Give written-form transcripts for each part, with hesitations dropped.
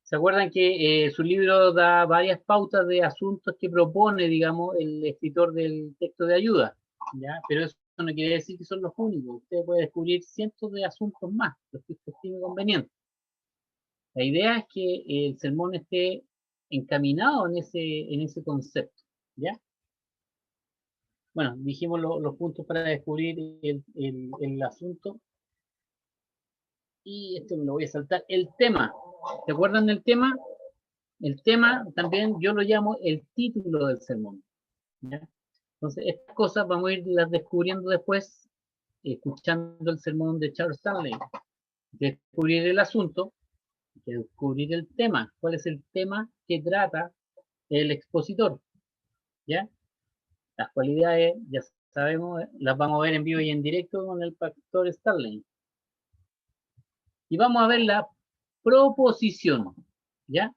¿Se acuerdan que su libro da varias pautas de asuntos que propone, digamos, el escritor del texto de ayuda? ¿Ya? Pero eso no quiere decir que son los únicos. Usted puede descubrir cientos de asuntos más, los que usted estime conveniente. La idea es que el sermón esté encaminado en ese concepto, ¿ya? Bueno, dijimos los puntos para descubrir el asunto. Y esto me lo voy a saltar. El tema. ¿Se acuerdan del tema? El tema también yo lo llamo el título del sermón, ¿ya? Entonces, estas cosas vamos a irlas descubriendo después, escuchando el sermón de Charles Stanley. Descubrir el asunto, descubrir el tema. ¿Cuál es el tema que trata el expositor? ¿Ya? Las cualidades, ya sabemos, las vamos a ver en vivo y en directo con el pastor Stanley. Y vamos a ver la proposición, ¿ya?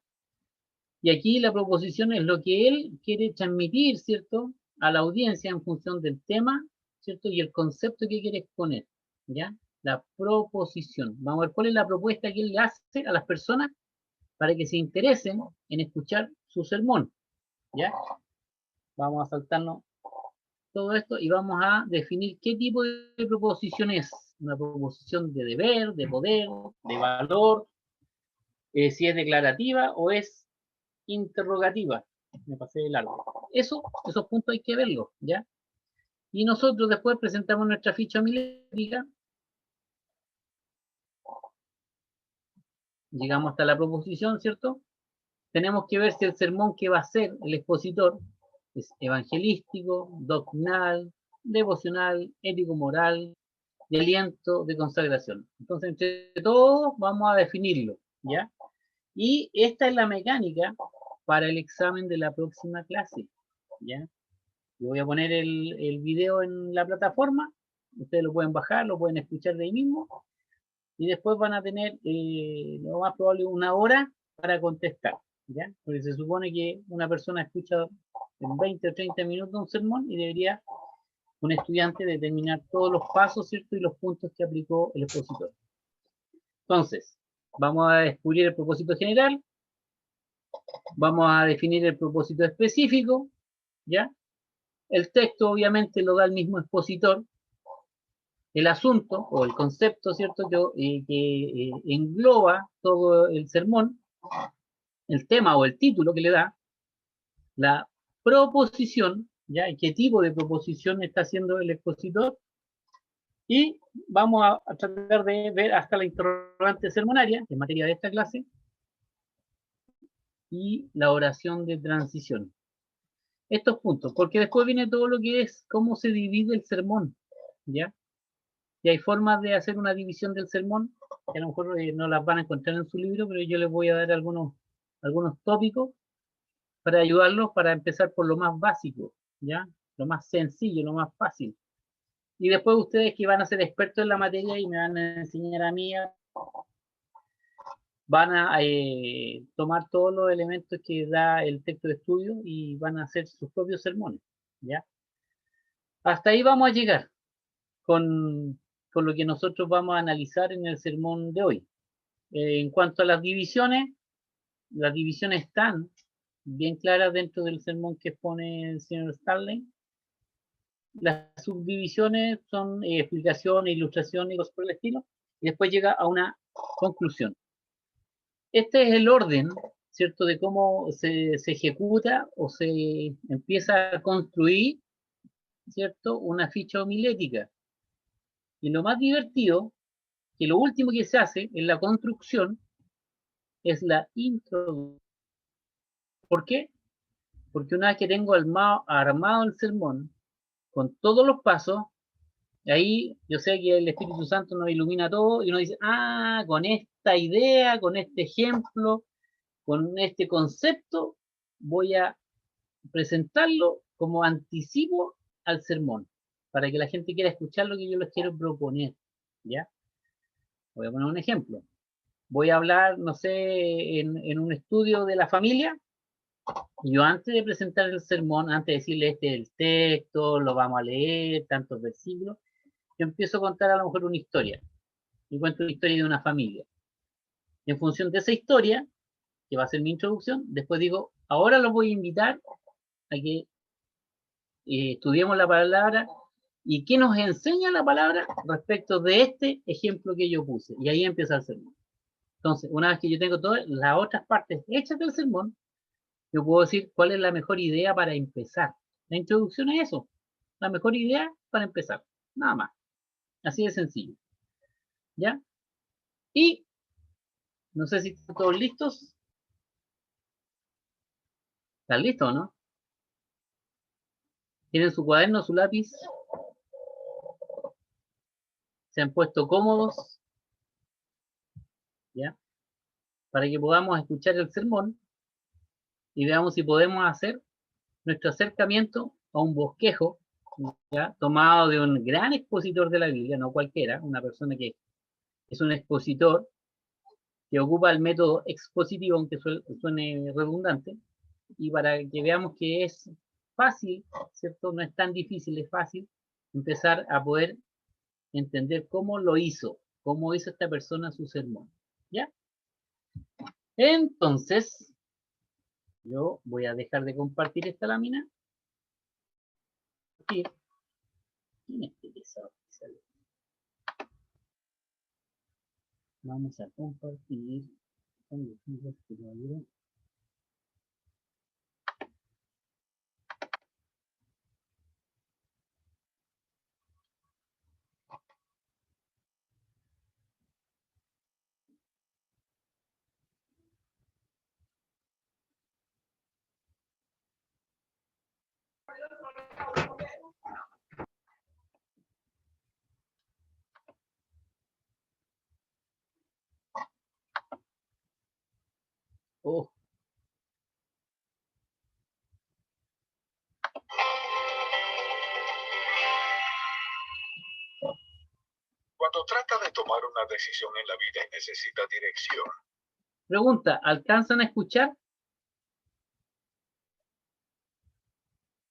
Y aquí la proposición es lo que él quiere transmitir, ¿cierto?, a la audiencia en función del tema, ¿cierto?, y el concepto que quiere exponer, ¿ya? La proposición. Vamos a ver cuál es la propuesta que él le hace a las personas para que se interesen en escuchar su sermón, ¿ya? Vamos a saltarnos todo esto y vamos a definir qué tipo de proposición es. Una proposición de deber, de poder, de valor, si es declarativa o es interrogativa. Me pasé de largo. Esos puntos hay que verlos, ¿ya? Y nosotros después presentamos nuestra ficha homilética. Llegamos hasta la proposición, ¿cierto? Tenemos que ver si el sermón que va a hacer el expositor es evangelístico, doctrinal, devocional, ético-moral, de aliento, de consagración. Entonces, entre todos vamos a definirlo, ¿ya? Y esta es la mecánica para el examen de la próxima clase, ¿ya? Yo voy a poner el video en la plataforma, ustedes lo pueden bajar, lo pueden escuchar de ahí mismo, y después van a tener, lo más probable, una hora para contestar, ¿ya? Porque se supone que una persona escucha en 20 o 30 minutos un sermón y debería un estudiante determinar todos los pasos, ¿cierto? Y los puntos que aplicó el expositor. Entonces, vamos a descubrir el propósito general, vamos a definir el propósito específico, ¿ya? El texto obviamente lo da el mismo expositor, el asunto o el concepto, ¿cierto? Que engloba todo el sermón, el tema o el título que le da, la proposición, ¿ya? ¿Qué tipo de proposición está haciendo el expositor? Y vamos a tratar de ver hasta la interrogante sermonaria, en materia de esta clase, y la oración de transición. Estos puntos, porque después viene todo lo que es cómo se divide el sermón, ¿ya? Y hay formas de hacer una división del sermón, que a lo mejor no las van a encontrar en su libro, pero yo les voy a dar algunos tópicos para ayudarlos para empezar por lo más básico, ¿ya? Lo más sencillo, lo más fácil. Y después ustedes que van a ser expertos en la materia y me van a enseñar a mí, van a tomar todos los elementos que da el texto de estudio y van a hacer sus propios sermones, ¿ya? Hasta ahí vamos a llegar con lo que nosotros vamos a analizar en el sermón de hoy. En cuanto a las divisiones están bien claras dentro del sermón que expone el señor Stanley. Las subdivisiones son explicaciones, ilustraciones y cosas por el estilo, y después llega a una conclusión. Este es el orden, ¿cierto?, de cómo se ejecuta o se empieza a construir, ¿cierto?, una ficha homilética. Y lo más divertido, que lo último que se hace en la construcción es la introducción. ¿Por qué? Porque una vez que tengo armado el sermón con todos los pasos, ahí yo sé que el Espíritu Santo nos ilumina todo y nos dice, con esta idea, con este ejemplo, con este concepto, voy a presentarlo como anticipo al sermón, para que la gente quiera escuchar lo que yo les quiero proponer, ¿ya? Voy a poner un ejemplo. Voy a hablar, no sé, en un estudio de la familia, y yo antes de presentar el sermón, antes de decirle este es el texto, lo vamos a leer, tantos versículos, yo empiezo a contar a lo mejor una historia. Y cuento la historia de una familia. En función de esa historia, que va a ser mi introducción, después digo, ahora los voy a invitar a que estudiemos la palabra y qué nos enseña la palabra respecto de este ejemplo que yo puse. Y ahí empieza el sermón. Entonces, una vez que yo tengo todas las otras partes hechas del sermón, yo puedo decir cuál es la mejor idea para empezar. La introducción es eso, la mejor idea para empezar, nada más. Así de sencillo. ¿Ya? Y no sé si están todos listos. ¿Están listos o no? ¿Tienen su cuaderno, su lápiz? ¿Se han puesto cómodos? ¿Ya? Para que podamos escuchar el sermón y veamos si podemos hacer nuestro acercamiento a un bosquejo, ¿ya? Tomado de un gran expositor de la Biblia, no cualquiera, una persona que es un expositor que ocupa el método expositivo, aunque suene redundante, y para que veamos que es fácil, ¿cierto? No es tan difícil, es fácil empezar a poder entender cómo hizo esta persona su sermón, ¿ya? Entonces, yo voy a dejar de compartir esta lámina. ¿Quién es que pesado? Vamos a compartir. Oh, Cuando trata de tomar una decisión en la vida y necesita dirección. pregunta, ¿alcanzan a escuchar?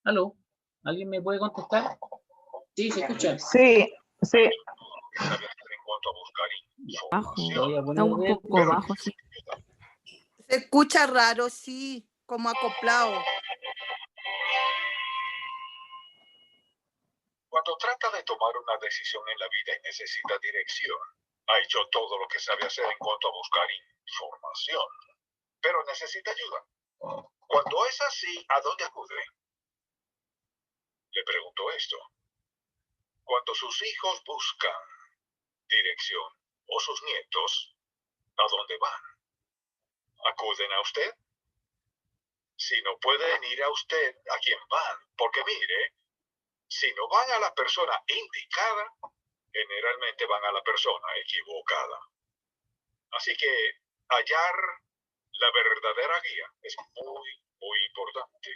¿Aló? ¿Alguien me puede contestar? Sí, se escucha. Sí, sí. En cuanto a buscar Bajo, información. está un poco bajo, sí. Se escucha raro, sí, como acoplado. Cuando trata de tomar una decisión en la vida y necesita dirección, ha hecho todo lo que sabe hacer en cuanto a buscar información, pero necesita ayuda. Cuando es así, ¿a dónde acude? Le pregunto esto. Cuando sus hijos buscan dirección o sus nietos, ¿a dónde van? ¿Acuden a usted? Si no pueden ir a usted, ¿a quién van? Porque mire, si no van a la persona indicada, generalmente van a la persona equivocada. Así que hallar la verdadera guía es muy importante.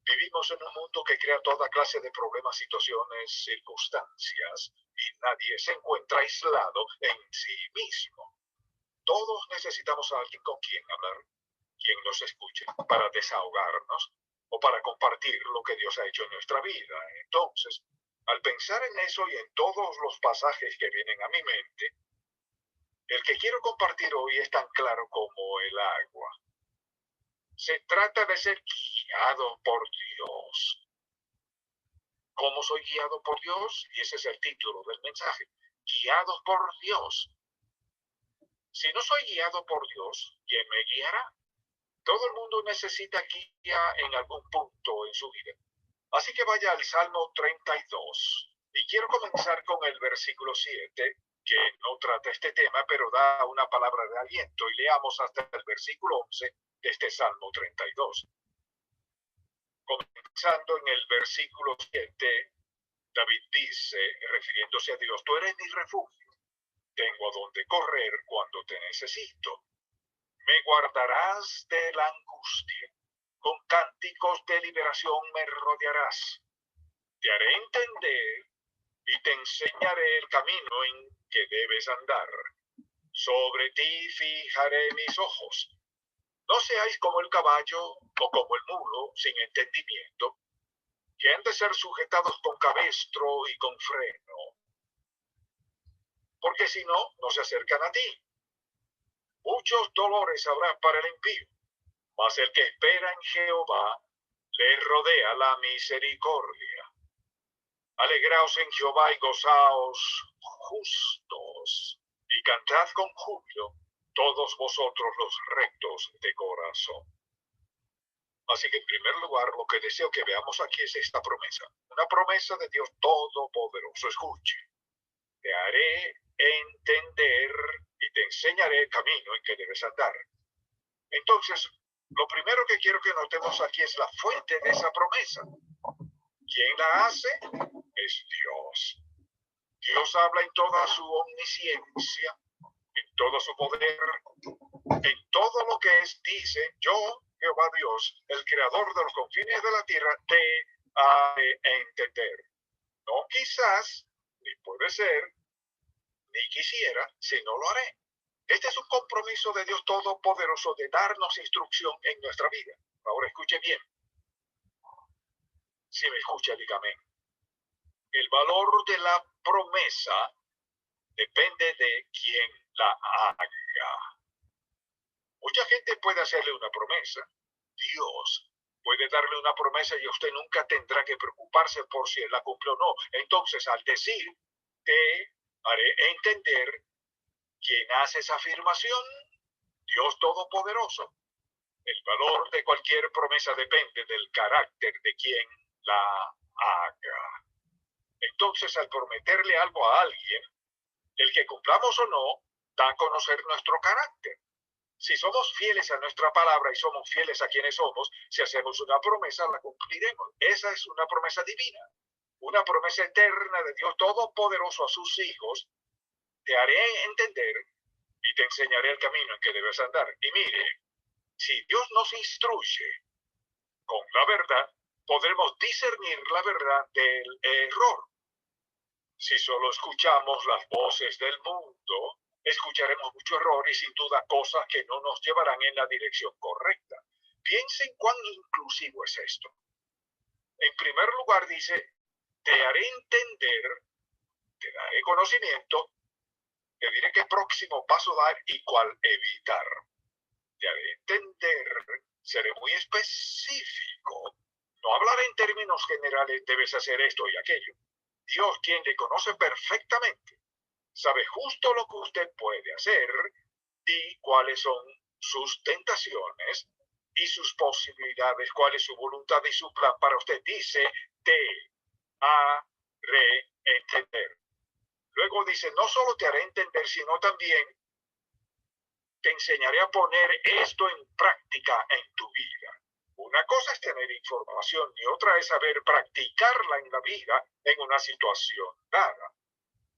Vivimos en un mundo que crea toda clase de problemas, situaciones, circunstancias, y nadie se encuentra aislado en sí mismo. Todos necesitamos a alguien con quien hablar, quien nos escuche, para desahogarnos o para compartir lo que Dios ha hecho en nuestra vida. Entonces, al pensar en eso y en todos los pasajes que vienen a mi mente, el que quiero compartir hoy es tan claro como el agua. Se trata de ser guiado por Dios. ¿Cómo soy guiado por Dios? Y ese es el título del mensaje. Guiados por Dios. Si no soy guiado por Dios, ¿quién me guiará? Todo el mundo necesita guía en algún punto en su vida. Así que vaya al Salmo 32. Y quiero comenzar con el versículo 7, que no trata este tema, pero da una palabra de aliento. Y leamos hasta el versículo 11 de este Salmo 32. Comenzando en el versículo 7, David dice, refiriéndose a Dios, tú eres mi refugio. Tengo a dónde correr cuando te necesito. Me guardarás de la angustia. Con cánticos de liberación me rodearás. Te haré entender y te enseñaré el camino en que debes andar. Sobre ti fijaré mis ojos. No seáis como el caballo o como el mulo sin entendimiento, que han de ser sujetados con cabestro y con freno. Porque si no, no se acercan a ti. Muchos dolores habrá para el impío, mas el que espera en Jehová le rodea la misericordia. Alegraos en Jehová y gozaos justos, y cantad con júbilo todos vosotros los rectos de corazón. Así que en primer lugar, lo que deseo que veamos aquí es esta promesa. Una promesa de Dios Todopoderoso. Escuche. Te haré entender y te enseñaré el camino en que debes andar. Entonces, lo primero que quiero que notemos aquí es la fuente de esa promesa. ¿Quién la hace? Es Dios. Dios habla en toda su omnisciencia, en todo su poder, en todo lo que es, dice, yo, Jehová Dios, el creador de los confines de la tierra, te haré entender. No quizás, ni puede ser, ni quisiera, sino lo haré. Este es un compromiso de Dios Todopoderoso de darnos instrucción en nuestra vida. Ahora escuche bien. Si me escucha, dígame. El valor de la promesa depende de quién la haga. Mucha gente puede hacerle una promesa. Dios puede darle una promesa y usted nunca tendrá que preocuparse por si él la cumple o no. Entonces, al decir, te haré entender, ¿quién hace esa afirmación? Dios Todopoderoso. El valor de cualquier promesa depende del carácter de quien la haga. Entonces, al prometerle algo a alguien, el que cumplamos o no, da a conocer nuestro carácter. Si somos fieles a nuestra palabra y somos fieles a quienes somos, si hacemos una promesa, la cumpliremos. Esa es una promesa divina, una promesa eterna de Dios Todopoderoso a sus hijos. Te haré entender y te enseñaré el camino en que debes andar. Y mire, si Dios nos instruye con la verdad, podremos discernir la verdad del error. Si solo escuchamos las voces del mundo, escucharemos mucho error y sin duda cosas que no nos llevarán en la dirección correcta. Piensen cuán inclusivo es esto. En primer lugar dice, te haré entender, te daré conocimiento, te diré qué próximo paso dar y cuál evitar. Te haré entender, seré muy específico. No hablaré en términos generales, debes hacer esto y aquello. Dios, quien le conoce perfectamente, sabe justo lo que usted puede hacer y cuáles son sus tentaciones y sus posibilidades, cuál es su voluntad y su plan para usted. Dice, te haré entender. Luego dice, no solo te haré entender, sino también te enseñaré a poner esto en práctica en tu vida. Una cosa es tener información y otra es saber practicarla en la vida en una situación dada.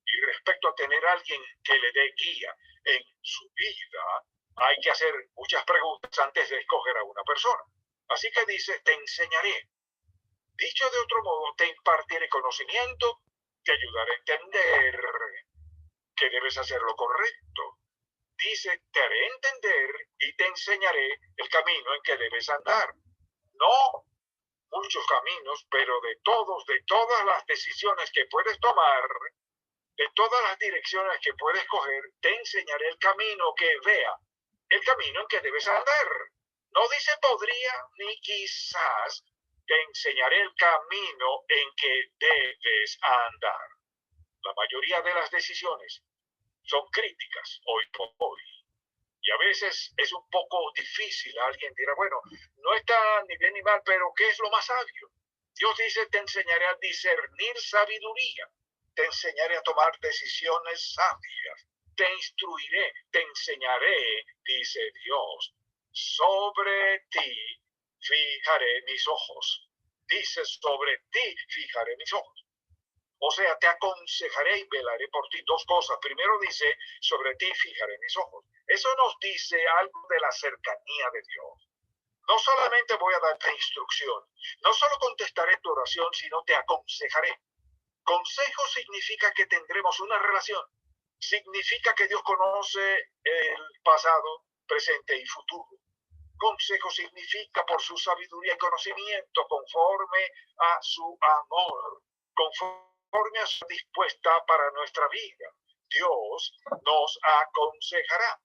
Y respecto a tener a alguien que le dé guía en su vida, hay que hacer muchas preguntas antes de escoger a una persona. Así que dice, te enseñaré. Dicho de otro modo, te impartiré conocimiento, te ayudaré a entender que debes hacer lo correcto. Dice, te haré entender y te enseñaré el camino en que debes andar. No muchos caminos, pero de todas las decisiones que puedes tomar, de todas las direcciones que puedes coger, te enseñaré el camino que vea, el camino en que debes andar. No dice podría ni quizás, te enseñaré el camino en que debes andar. La mayoría de las decisiones son críticas hoy por hoy. Y a veces es un poco difícil. Alguien dirá, bueno, no está ni bien ni mal, pero ¿qué es lo más sabio? Dios dice, te enseñaré a discernir sabiduría. Te enseñaré a tomar decisiones sabias. Te instruiré, te enseñaré, dice Dios. Sobre ti fijaré mis ojos. Dice, sobre ti fijaré mis ojos. O sea, te aconsejaré y velaré por ti. Dos cosas. Primero dice, sobre ti fijaré mis ojos. Eso nos dice algo de la cercanía de Dios. No solamente voy a darte instrucción, no solo contestaré tu oración, sino te aconsejaré. Consejo significa que tendremos una relación. Significa que Dios conoce el pasado, presente y futuro. Consejo significa por su sabiduría y conocimiento, conforme a su amor, conforme a su dispuesta para nuestra vida. Dios nos aconsejará.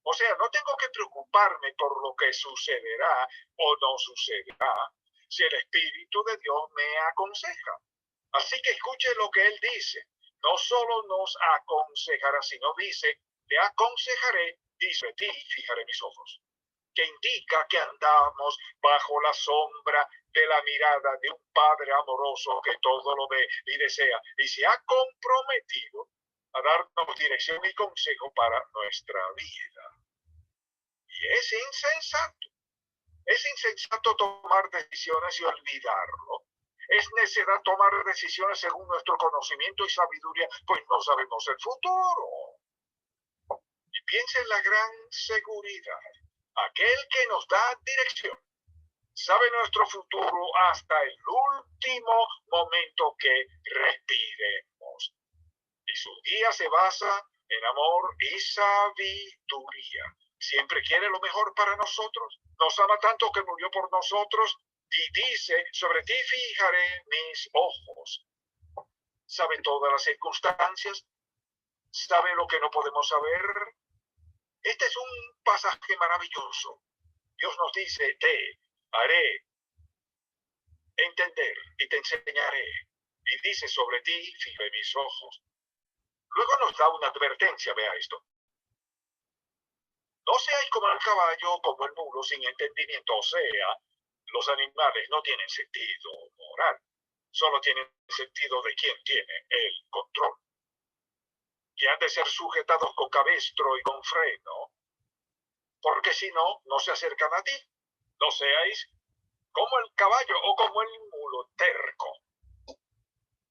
O sea, no tengo que preocuparme por lo que sucederá o no sucederá si el Espíritu de Dios me aconseja. Así que escuche lo que Él dice. No solo nos aconsejará, sino dice, te aconsejaré y sobre ti fijaré mis ojos. Que indica que andamos bajo la sombra de la mirada de un Padre amoroso que todo lo ve y desea y se ha comprometido a darnos dirección y consejo para nuestra vida. Y es insensato tomar decisiones y olvidarlo. Es necesario tomar decisiones según nuestro conocimiento y sabiduría, pues no sabemos el futuro. Y piensa en la gran seguridad. Aquel que nos da dirección sabe nuestro futuro hasta el último momento que respiremos. Y su guía se basa en amor y sabiduría. Siempre quiere lo mejor para nosotros. Nos ama tanto que murió por nosotros y dice, sobre ti fijaré mis ojos. Sabe todas las circunstancias. Sabe lo que no podemos saber. Este es un pasaje maravilloso. Dios nos dice, te haré entender y te enseñaré. Y dice, sobre ti fijaré mis ojos. Luego nos da una advertencia, vea esto. No seáis como el caballo o como el mulo sin entendimiento, o sea, los animales no tienen sentido moral, solo tienen sentido de quién tiene el control. Y han de ser sujetados con cabestro y con freno, porque si no, no se acercan a ti. No seáis como el caballo o como el mulo terco.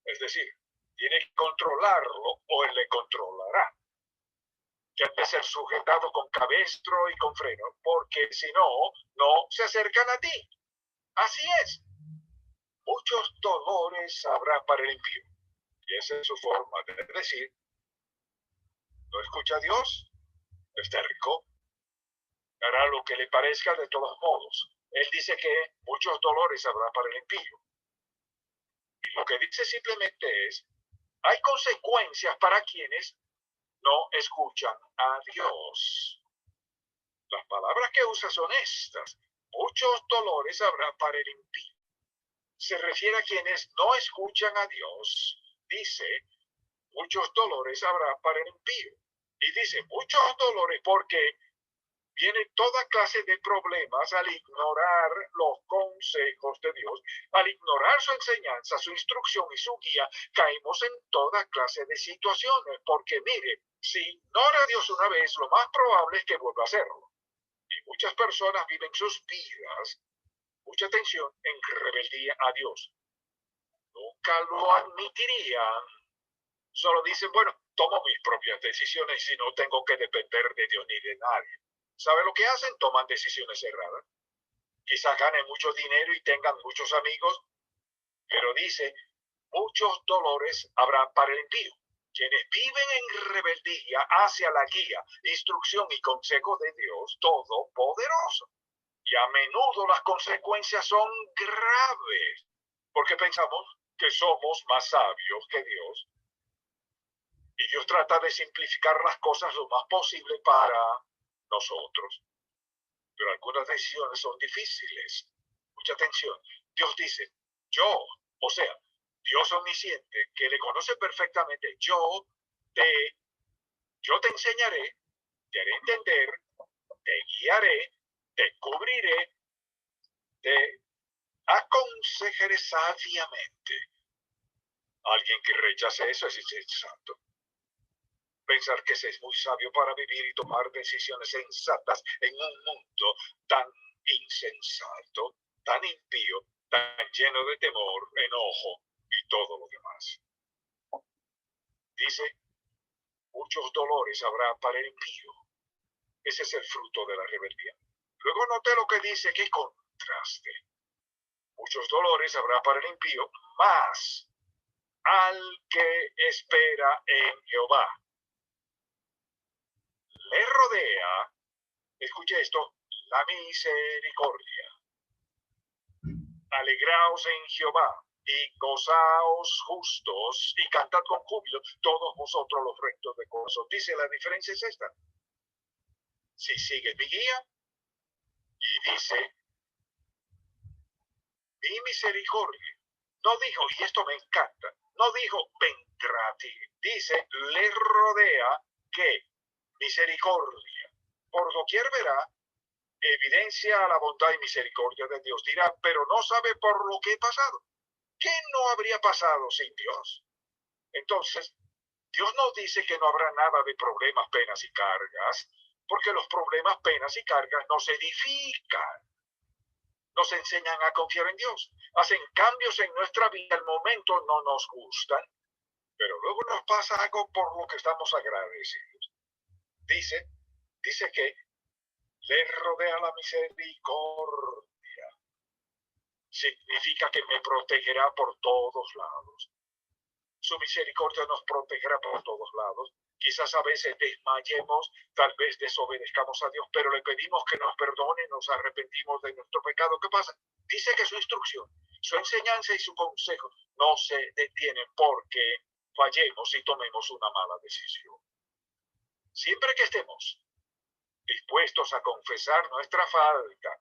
Es decir, tiene que controlarlo o él le controlará. Que han de ser sujetados con cabestro y con freno, porque si no, no se acercan a ti. Así es. Muchos dolores habrá para el impío. Y esa es su forma de decir, no escucha a Dios, es terco, hará lo que le parezca de todos modos. Él dice que muchos dolores habrá para el impío. Y lo que dice simplemente es, hay consecuencias para quienes no escuchan a Dios. Las palabras que usa son estas. Muchos dolores habrá para el impío. Se refiere a quienes no escuchan a Dios. Dice, muchos dolores habrá para el impío. Y dice, muchos dolores porque viene toda clase de problemas al ignorar los consejos de Dios, al ignorar su enseñanza, su instrucción y su guía, caemos en toda clase de situaciones, porque mire, si ignora a Dios una vez, lo más probable es que vuelva a hacerlo. Y muchas personas viven sus vidas, mucha atención, en rebeldía a Dios. Nunca lo admitirían. Solo dicen, bueno, tomo mis propias decisiones y no tengo que depender de Dios ni de nadie. ¿Sabe lo que hacen? Toman decisiones erradas. Quizás ganen mucho dinero y tengan muchos amigos, pero dice, muchos dolores habrá para el impío. Quienes viven en rebeldía hacia la guía, instrucción y consejo de Dios Todopoderoso. Y a menudo las consecuencias son graves, porque pensamos que somos más sabios que Dios. Y Dios trata de simplificar las cosas lo más posible para nosotros. Pero algunas decisiones son difíciles. Mucha atención. Dios dice, o sea, Dios omnisciente, que le conoce perfectamente, yo te enseñaré, te haré entender, te guiaré, te cubriré, te aconsejaré sabiamente. Alguien que rechace eso es insensato. Pensar que se es muy sabio para vivir y tomar decisiones sensatas en un mundo tan insensato, tan impío, tan lleno de temor, enojo y todo lo demás. Dice, muchos dolores habrá para el impío. Ese es el fruto de la rebeldía. Luego note lo que dice, qué contraste. Muchos dolores habrá para el impío, más al que espera en Jehová. Le rodea, escuche esto, la misericordia. Alegraos en Jehová y gozaos justos y cantad con júbilo todos vosotros los rectos de corazón. Dice, la diferencia es esta. si sigues mi guía, y dice, mi misericordia. No dijo, y esto me encanta, no dijo, vendrá a ti. Dice, le rodea que misericordia. Por doquier verá, evidencia la bondad y misericordia de Dios. Dirá, pero no sabe por lo que he pasado. ¿Qué no habría pasado sin Dios? Entonces, Dios nos dice que no habrá nada de problemas, penas y cargas, porque los problemas, penas y cargas nos edifican. Nos enseñan a confiar en Dios. Hacen cambios en nuestra vida. Al momento no nos gustan, pero luego nos pasa algo por lo que estamos agradecidos. Dice que le rodea la misericordia. Significa que me protegerá por todos lados. Su misericordia nos protegerá por todos lados. Quizás a veces desmayemos, tal vez desobedezcamos a Dios, pero le pedimos que nos perdone, nos arrepentimos de nuestro pecado. ¿Qué pasa? Dice que su instrucción, su enseñanza y su consejo no se detienen porque fallemos y tomemos una mala decisión. Siempre que estemos dispuestos a confesar nuestra falta,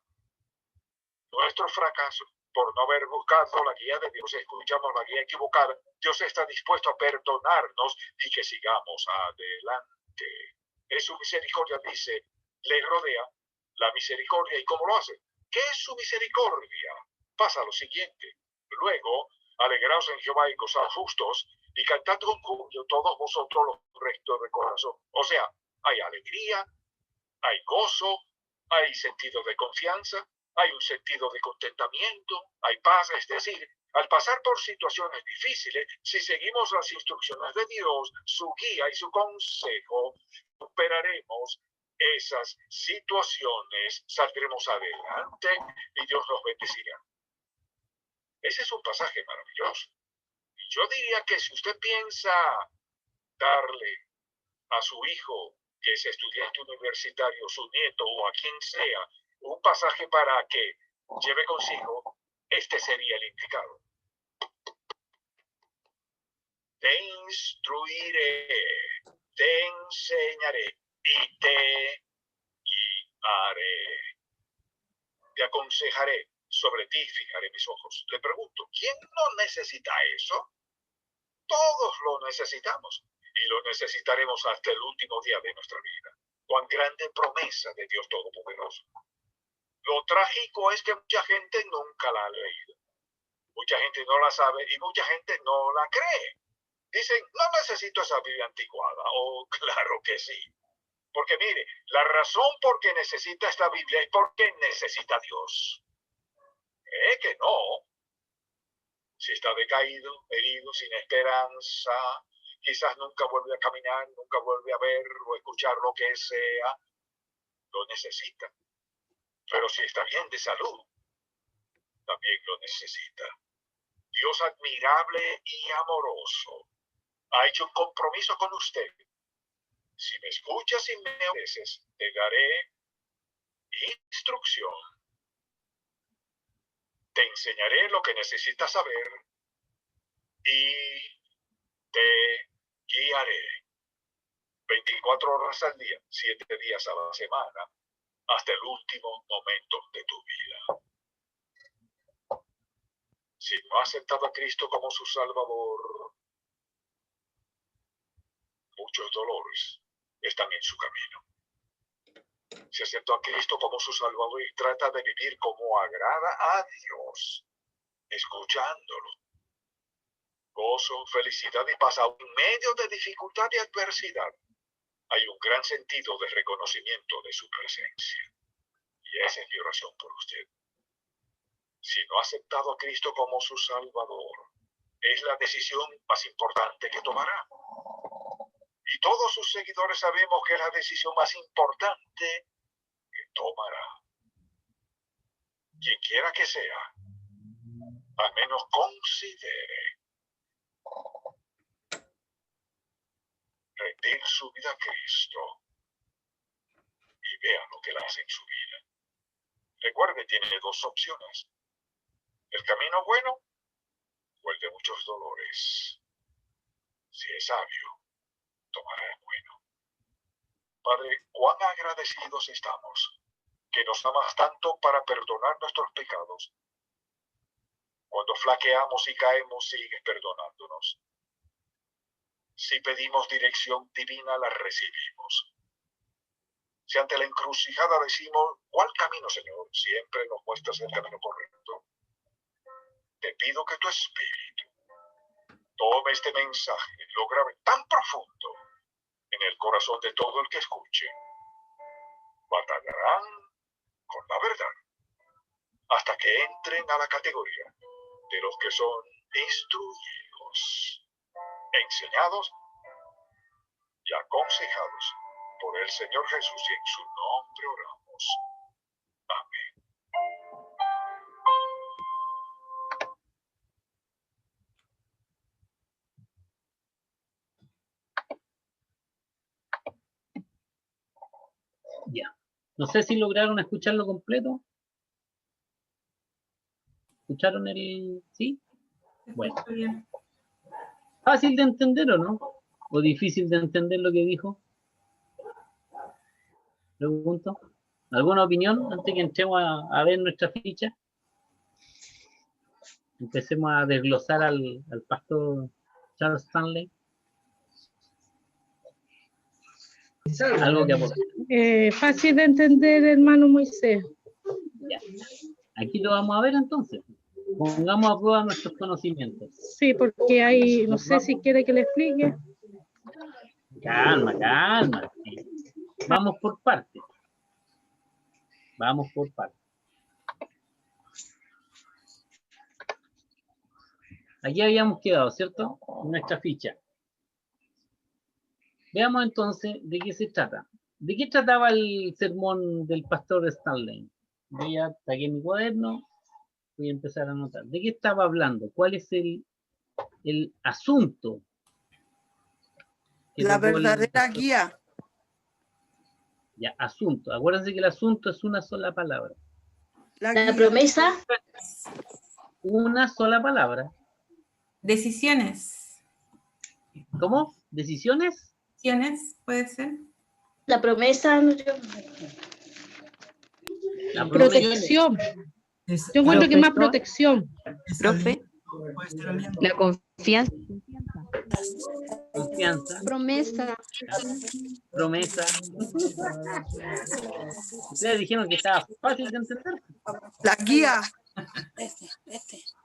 nuestro fracaso, por no haber buscado la guía de Dios, escuchamos la guía equivocada, Dios está dispuesto a perdonarnos y que sigamos adelante. En su misericordia dice, le rodea la misericordia. ¿Y cómo lo hace? ¿Qué es su misericordia? Pasa lo siguiente. Luego, alegraos en Jehová y gozad justos, y cantad con júbilo todos vosotros los rectos de corazón. O sea, hay alegría, hay gozo, hay sentido de confianza, hay un sentido de contentamiento, hay paz. Es decir, al pasar por situaciones difíciles, si seguimos las instrucciones de Dios, su guía y su consejo, superaremos esas situaciones, saldremos adelante y Dios nos bendecirá. Ese es un pasaje maravilloso. Y yo diría que si usted piensa darle a su hijo, que es estudiante universitario, su nieto o a quien sea, un pasaje para que lleve consigo, este sería el indicado. Te instruiré, te enseñaré y te guiaré. Te aconsejaré, sobre ti fijaré mis ojos. Le pregunto, ¿quién no necesita eso? Todos lo necesitamos y lo necesitaremos hasta el último día de nuestra vida. Cuán grande promesa de Dios Todopoderoso. Lo trágico es que mucha gente nunca la ha leído. Mucha gente no la sabe y mucha gente no la cree. Dicen, no necesito esa Biblia anticuada. Oh, claro que sí. Porque mire, la razón por que necesita esta Biblia es porque necesita a Dios. Que no. Si está decaído, herido, sin esperanza, quizás nunca vuelve a caminar, nunca vuelve a ver o escuchar lo que sea, lo necesita. Pero si está bien de salud, también lo necesita. Dios admirable y amoroso ha hecho un compromiso con usted. Si me escuchas y me obedeces, te daré instrucción. Te enseñaré lo que necesitas saber y te guiaré 24 horas al día, 7 días a la semana, hasta el último momento de tu vida. Si no has aceptado a Cristo como su Salvador, muchos dolores están en su camino. Si aceptó a Cristo como su Salvador y trata de vivir como agrada a Dios, escuchándolo, gozo, felicidad y paz, en medio de dificultad y adversidad, hay un gran sentido de reconocimiento de su presencia. Y esa es mi oración por usted. Si no ha aceptado a Cristo como su Salvador, es la decisión más importante que tomará. Y todos sus seguidores sabemos que es la decisión más importante que tomará. Quien quiera que sea, al menos considere rendir su vida a Cristo y vea lo que él hace en su vida. Recuerde, tiene dos opciones: el camino bueno o el de muchos dolores. Si es sabio, tomará el bueno. Padre, cuán agradecidos estamos que nos amas tanto para perdonar nuestros pecados. Cuando flaqueamos y caemos, sigues perdonándonos. Si pedimos dirección divina, la recibimos. Si ante la encrucijada decimos, ¿cuál camino, Señor? Siempre nos muestras el camino correcto. Te pido que tu Espíritu tome este mensaje y lo grabe tan profundo en el corazón de todo el que escuche. Batallarán con la verdad hasta que entren a la categoría de los que son instruidos, enseñados y aconsejados por el Señor Jesús, y en su nombre oramos. Amén. Ya. No sé si lograron escucharlo completo. ¿Escucharon el...? ¿Sí? Bueno. ¿Fácil de entender o no? ¿O difícil de entender lo que dijo? Pregunto. ¿Alguna opinión antes que entremos a ver nuestra ficha? Empecemos a desglosar al pastor Charles Stanley. Algo que aportar. Fácil de entender, hermano Moisés. Ya. Aquí lo vamos a ver entonces. Pongamos a prueba nuestros conocimientos. Sí, porque hay, no sé si quiere que le explique. Calma, calma. Vamos por partes. Vamos por partes. Aquí habíamos quedado, ¿cierto? En nuestra ficha. Veamos entonces de qué se trata. ¿De qué trataba el sermón del pastor Stanley? Voy a saqué mi cuaderno. Voy a empezar a anotar. ¿De qué estaba hablando? ¿Cuál es el asunto? La verdadera guía. Ya, asunto. Acuérdense que el asunto es una sola palabra. La La guía. promesa, Una sola palabra. Decisiones. ¿Cómo? ¿Decisiones? Decisiones, puede ser. la promesa, no sé. La promesa. Protección. Yo encuentro que más protección. Profe, la confianza. Confianza. Promesa. Promesa. Ustedes dijeron que estaba fácil de entender. La guía.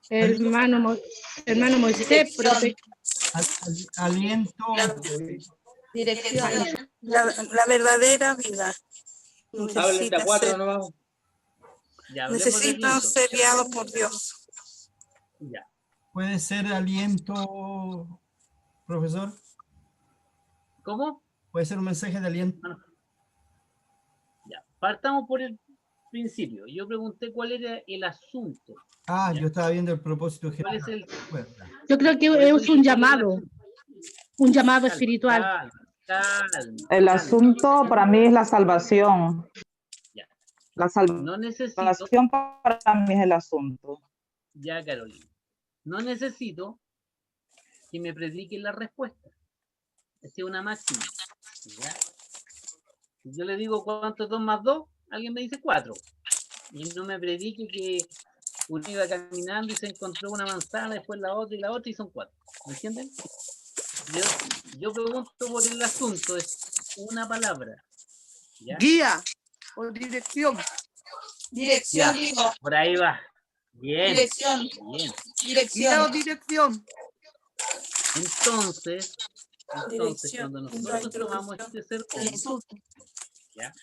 Hermano Moisés, Aliento. Dirección. La verdadera vida. Necesita Ya, hablemos de necesita eso. ser guiado por Dios. Ya. ¿Puede ser aliento, profesor? ¿Cómo? ¿Puede ser un mensaje de aliento? Ya. Partamos por el principio. Yo pregunté cuál era el asunto. Ah, Ya. yo estaba viendo el propósito ¿Cuál general. es el...? Bueno, yo creo que es un llamado espiritual. Calma. El asunto para mí es la salvación. Ya. La No necesito... salvación para mí es el asunto. Ya, Carolina. No necesito que me prediquen la respuesta. Esta es una máxima. ¿Ya? Si yo le digo cuánto es 2 más 2, alguien me dice 4. Y no me predique que uno iba caminando y se encontró una manzana, después la otra y son 4. ¿Me entienden? Yo pregunto por el asunto, es una palabra. ¿Ya? Guía o dirección. Ya, por ahí va. Bien. Dirección. Bien. Guía o dirección. Entonces Dirección. cuando nosotros tomamos este sermón, ¿ya?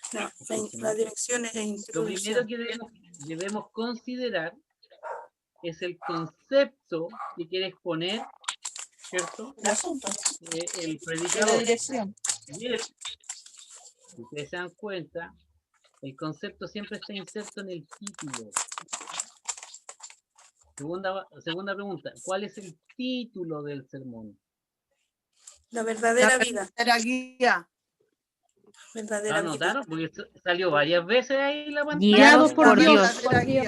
La dirección es la Lo introducción. primero que debemos considerar es el concepto que quiere exponer, ¿cierto? El asunto. El La predicador. dirección. Bien. Si ustedes se dan cuenta, el concepto siempre está inserto en el título. Segunda pregunta, ¿cuál es el título del sermón? La verdadera vida. La guía. Verdadera vida. ¿Anotaron? Porque salió varias veces ahí la pantalla. Guiados por Dios.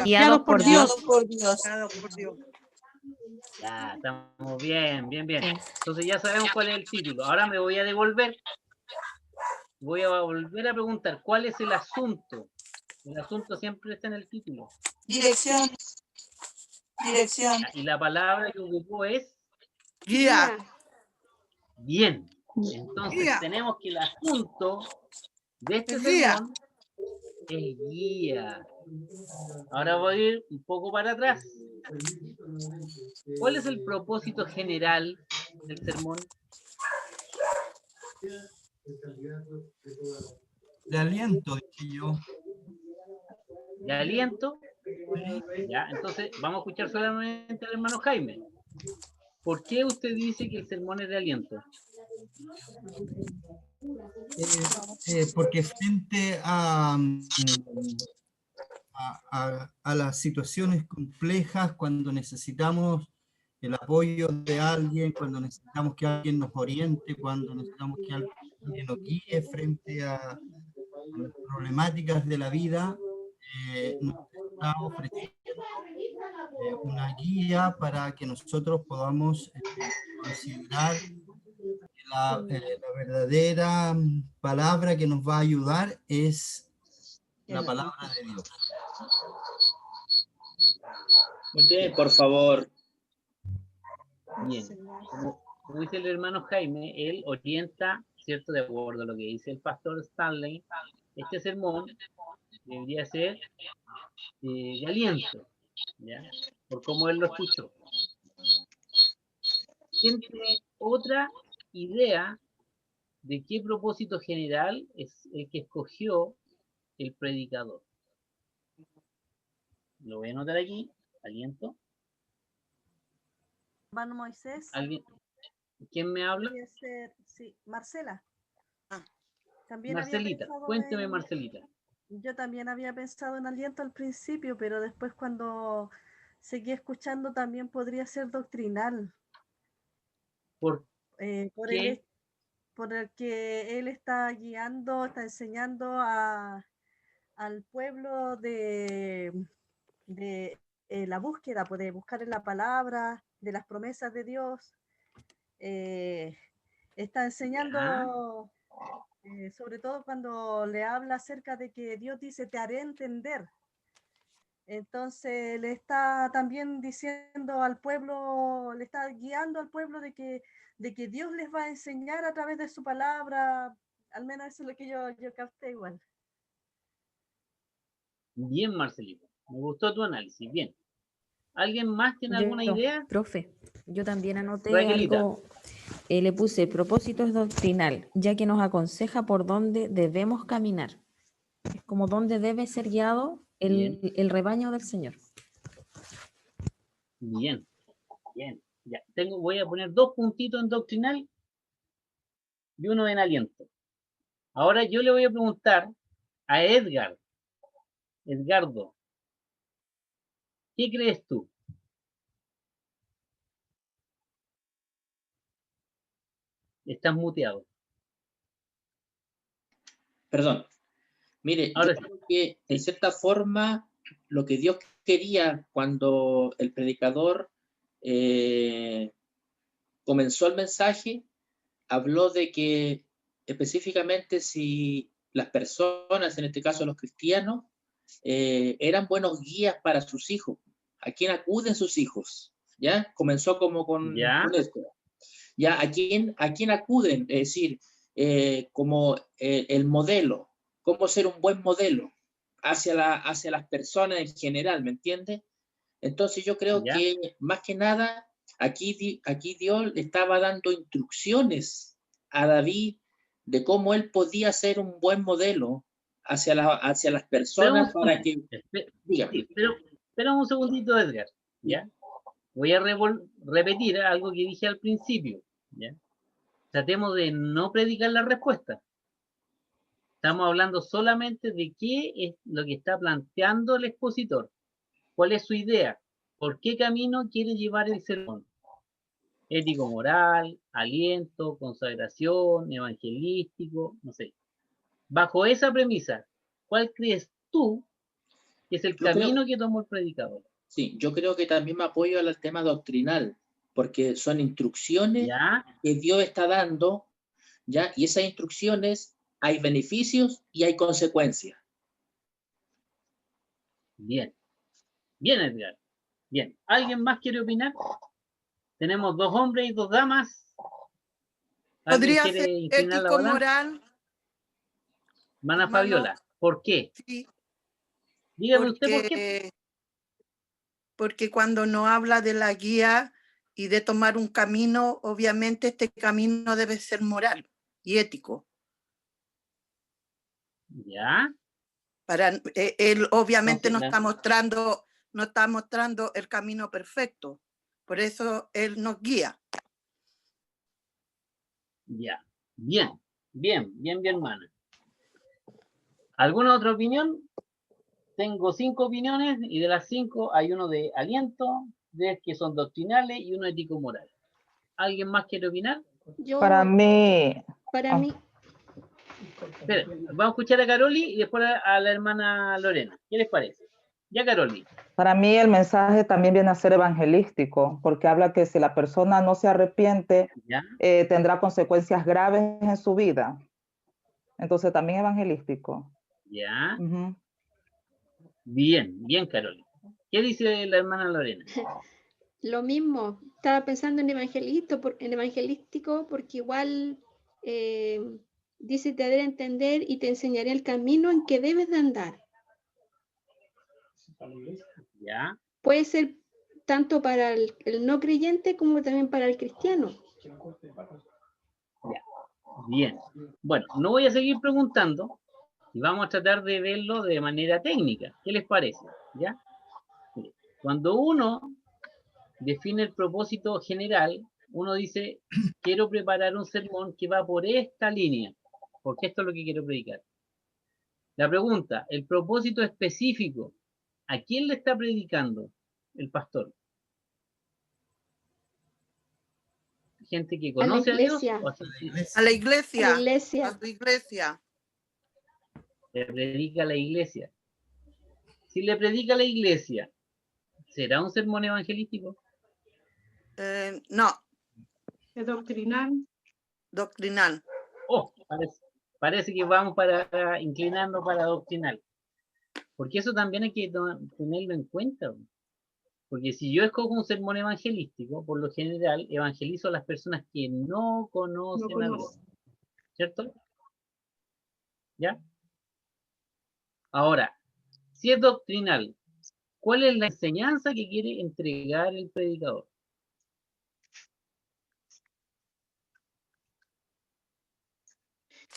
Guiados por Dios. Por Dios. Guiado por Dios. Ya, estamos bien. Entonces ya sabemos cuál es el título. Ahora me voy a devolver voy a volver a preguntar, ¿cuál es el asunto? El asunto siempre está en el título. Dirección. Dirección. Y la palabra que ocupó es Guía. bien. Entonces Guía. tenemos que el asunto de este Guía. sermón es guía. Ahora voy a ir un poco para atrás. ¿Cuál es el propósito general del sermón? De aliento, dije yo. ¿De aliento? Ya, entonces vamos a escuchar solamente al hermano Jaime. ¿Por qué usted dice que el sermón es de aliento? Porque frente a las situaciones complejas, cuando necesitamos el apoyo de alguien, cuando necesitamos que alguien nos oriente, cuando necesitamos que alguien nos guíe frente a las problemáticas de la vida, nos está ofreciendo una guía para que nosotros podamos considerar la verdadera palabra que nos va a ayudar es la palabra de Dios. Usted, por favor. Bien, como dice el hermano Jaime, él orienta, ¿cierto? De acuerdo a lo que dice el pastor Stanley, este sermón debería ser de aliento, ¿ya? Por cómo él lo escuchó. Tiene otra idea de qué propósito general es el que escogió el predicador. Lo voy a anotar aquí, aliento. Hermano Moisés. ¿Alguien? ¿Quién me habla? Sí, Marcela. También Marcelita, cuénteme, Marcelita. Yo también había pensado en aliento al principio, pero después cuando seguí escuchando también podría ser doctrinal. ¿Por qué? Por el que él está guiando, está enseñando al pueblo de la búsqueda, de buscar en la palabra, de las promesas de Dios. Está enseñando, sobre todo cuando le habla acerca de que Dios dice, te haré entender. Entonces le está también diciendo al pueblo, le está guiando al pueblo de que Dios les va a enseñar a través de su palabra. Al menos eso es lo que yo capté igual. Bien, Marcelita, me gustó tu análisis, bien. ¿Alguien más tiene alguna idea? Profe, yo también anoté Raquelita. algo, le puse propósito es doctrinal, ya que nos aconseja por dónde debemos caminar. Es como dónde debe ser guiado el rebaño del Señor. Bien, bien. Ya, voy a poner 2 puntitos en doctrinal y 1 en aliento. Ahora yo le voy a preguntar a Edgardo, ¿qué crees tú? Estás muteado. Perdón. Mire, ahora yo creo que en cierta forma lo que Dios quería cuando el predicador comenzó el mensaje, habló de que específicamente si las personas, en este caso los cristianos, eran buenos guías para sus hijos. ¿A quién acuden sus hijos? ¿Ya? Comenzó como con esto. ¿Ya? ¿A quién acuden? Es decir, como el modelo, cómo ser un buen modelo hacia las personas en general, ¿me entiendes? Entonces yo creo que más que nada aquí Dios le estaba dando instrucciones a David de cómo él podía ser un buen modelo hacia las personas para que... Dígame. Espera un segundito, Edgar, ¿ya? Voy a repetir algo que dije al principio, ¿ya? Tratemos de no predicar la respuesta. Estamos hablando solamente de qué es lo que está planteando el expositor. ¿Cuál es su idea? ¿Por qué camino quiere llevar el sermón? Ético, moral, aliento, consagración, evangelístico, no sé. Bajo esa premisa, ¿cuál crees tú que es el camino que tomó el predicador? Sí, yo creo que también me apoyo al tema doctrinal, porque son instrucciones que Dios está dando, ¿ya? Y esas instrucciones hay beneficios y hay consecuencias. Bien. Bien, Edgar. Bien. ¿Alguien más quiere opinar? Tenemos 2 hombres y 2 damas. ¿Alguien ¿Podría quiere ser inclinar la balanza? ético-moral? Hermana Hermano, Fabiola, ¿por qué? Sí, Dígame usted por qué. porque cuando no habla de la guía y de tomar un camino, obviamente este camino debe ser moral y ético. ¿Ya? Él obviamente Entonces, no está mostrando el camino perfecto. Por eso él nos guía. Ya. Bien, hermana. ¿Alguna otra opinión? Tengo 5 opiniones y de las 5 hay uno de aliento, 3 que son doctrinales y uno ético-moral. ¿Alguien más quiere opinar? Para mí, Espera, vamos a escuchar a Caroli y después a la hermana Lorena. ¿Qué les parece? Ya, Caroli. para mí el mensaje también viene a ser evangelístico, porque habla que si la persona no se arrepiente, ¿Ya? tendrá consecuencias graves en su vida. Entonces también evangelístico. ¿Ya? Ujú. Bien, Caroli. ¿Qué dice la hermana Lorena? Lo mismo, estaba pensando en evangelístico porque igual dice te daré a entender y te enseñaré el camino en que debes de andar. ¿Ya? Puede ser tanto para el no creyente como también para el cristiano. Ya. Bien. Bueno, no voy a seguir preguntando y vamos a tratar de verlo de manera técnica. ¿Qué les parece? ¿Ya? Cuando uno define el propósito general, uno dice, quiero preparar un sermón que va por esta línea, porque esto es lo que quiero predicar. La pregunta, el propósito específico, ¿a quién le está predicando el pastor? ¿Gente que conoce a Dios? ¿O A la iglesia. A la iglesia. A tu iglesia. Le predica a la iglesia. Si le predica a la iglesia, ¿será un sermón evangelístico? No. ¿Es doctrinal? Doctrinal. Oh, parece que vamos para inclinarnos para doctrinal. Porque eso también hay que tenerlo en cuenta. Porque si yo escojo un sermón evangelístico, por lo general evangelizo a las personas que no conocen a Dios. ¿Cierto? ¿Ya? Ahora, si es doctrinal, ¿cuál es la enseñanza que quiere entregar el predicador?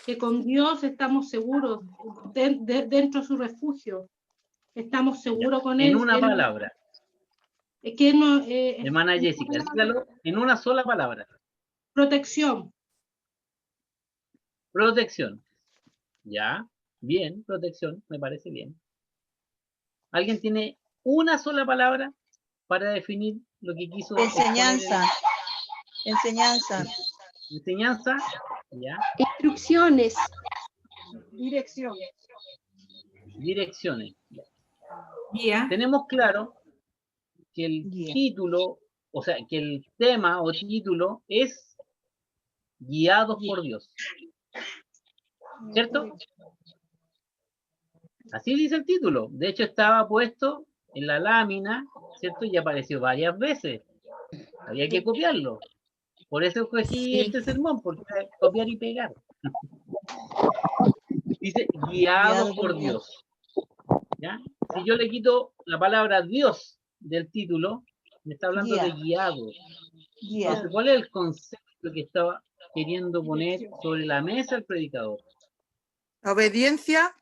Que con Dios estamos seguros, dentro de su refugio. Estamos seguros con Él. En una palabra. Que no, Hermana Jessica, dígalo en una sola palabra. Protección. Protección. Ya, bien, protección, me parece bien. ¿Alguien tiene una sola palabra para definir lo que quiso? Enseñanza. Enseñanza. Enseñanza, ya. Instrucciones. Dirección. Direcciones. Guía. Tenemos claro que el título, o sea, que el tema o título es Guiados por Dios. ¿Cierto? Así dice el título. De hecho, estaba puesto en la lámina, ¿cierto? Y apareció varias veces. Había que copiarlo. Por eso escogí este sermón, porque era copiar y pegar. Dice, guiados por Dios. ¿Ya? Si yo le quito la palabra Dios del título, me está hablando de guiados. Entonces, ¿cuál es el concepto que estaba queriendo poner sobre la mesa el predicador? Obediencia.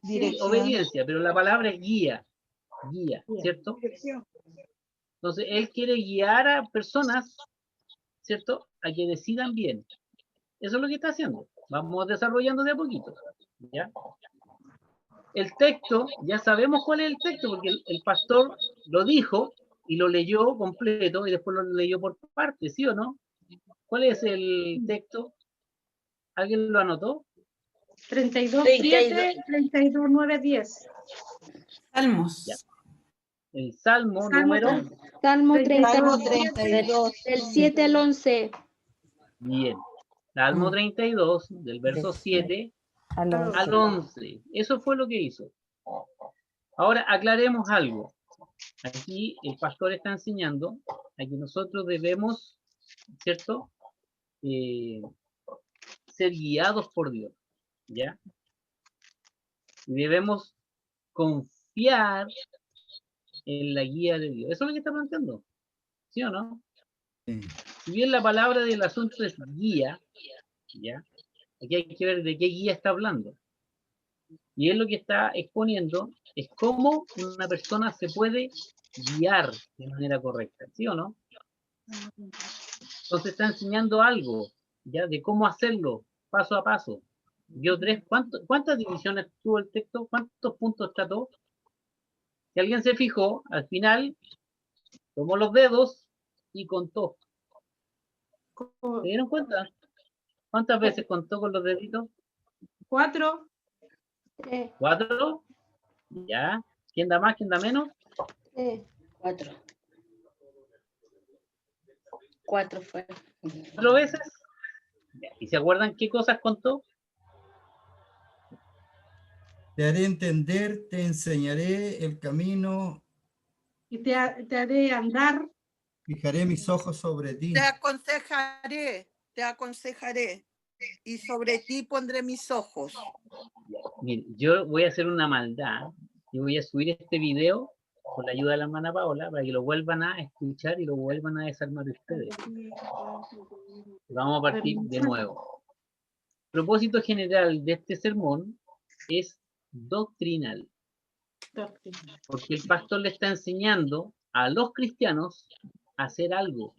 Sí, obediencia, pero la palabra es guía, ¿cierto? Entonces, él quiere guiar a personas, ¿cierto? A que decidan bien. Eso es lo que está haciendo. Vamos desarrollando de a poquito, ¿ya? El texto, ya sabemos cuál es el texto, porque el pastor lo dijo y lo leyó completo y después lo leyó por partes, ¿sí o no? ¿Cuál es el texto? ¿Alguien lo anotó? 32:7, 32:9-10. Salmos. Ya. El Salmo número... Salmo 32. del 7 al 11. Bien. Salmo 32, del verso 7 al 11. al 11. Eso fue lo que hizo. Ahora aclaremos algo. Aquí el pastor está enseñando a que nosotros debemos, ¿cierto? Ser guiados por Dios, ¿ya? Y debemos confiar en la guía de Dios. Eso es lo que está planteando, ¿sí o no? Sí. Si bien la palabra del asunto es guía, ¿ya? Aquí hay que ver de qué guía está hablando. Y él lo que está exponiendo es cómo una persona se puede guiar de manera correcta, ¿sí o no? Entonces está enseñando algo, ¿ya? De cómo hacerlo, paso a paso. Dio tres, ¿cuántas divisiones tuvo el texto? ¿Cuántos puntos trató? Si alguien se fijó, al final tomó los dedos y contó. ¿Se dieron cuenta? ¿Cuántas veces contó con los deditos? 4. 4. Ya. ¿Quién da más? ¿Quién da menos? 4. 4 fue. 4 veces. Ya. ¿Y se acuerdan qué cosas contó? Te haré entender, te enseñaré el camino. Y te haré andar. Fijaré mis ojos sobre ti. Te aconsejaré, y sobre ti pondré mis ojos. Mire, yo voy a hacer una maldad y voy a subir este video con la ayuda de la hermana Paola para que lo vuelvan a escuchar y lo vuelvan a desarmar ustedes. Vamos a partir de nuevo. El propósito general de este sermón es doctrinal. Porque el pastor le está enseñando a los cristianos a hacer algo.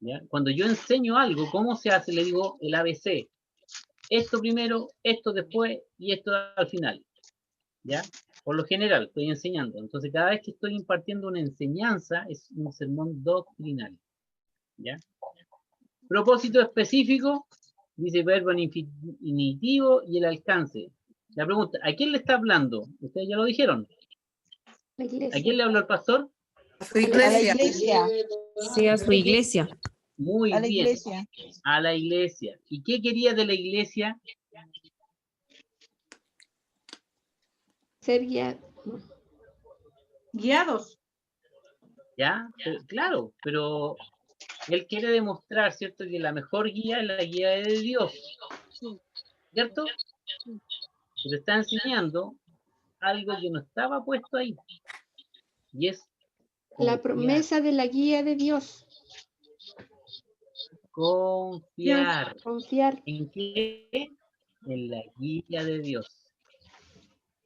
¿Ya? Cuando yo enseño algo, ¿cómo se hace? Le digo el ABC. Esto primero, esto después y esto al final. ¿Ya? Por lo general estoy enseñando. Entonces cada vez que estoy impartiendo una enseñanza es un sermón doctrinal. ¿Ya? Propósito específico, dice verbo infinitivo y el alcance. La pregunta, ¿a quién le está hablando? Ustedes ya lo dijeron. La iglesia. ¿A quién le habló el pastor? A su iglesia. A la iglesia. Sí, a su iglesia. Muy A la bien. iglesia. A la iglesia. ¿Y qué quería de la iglesia? Ser guiado. Guiados. ¿Ya? Claro, pero él quiere demostrar, ¿cierto? Que la mejor guía es la guía de Dios. ¿Cierto? Pero está enseñando algo que no estaba puesto ahí. Y es La promesa de la guía de Dios. confiar. Confiar. ¿En qué? En la guía de Dios.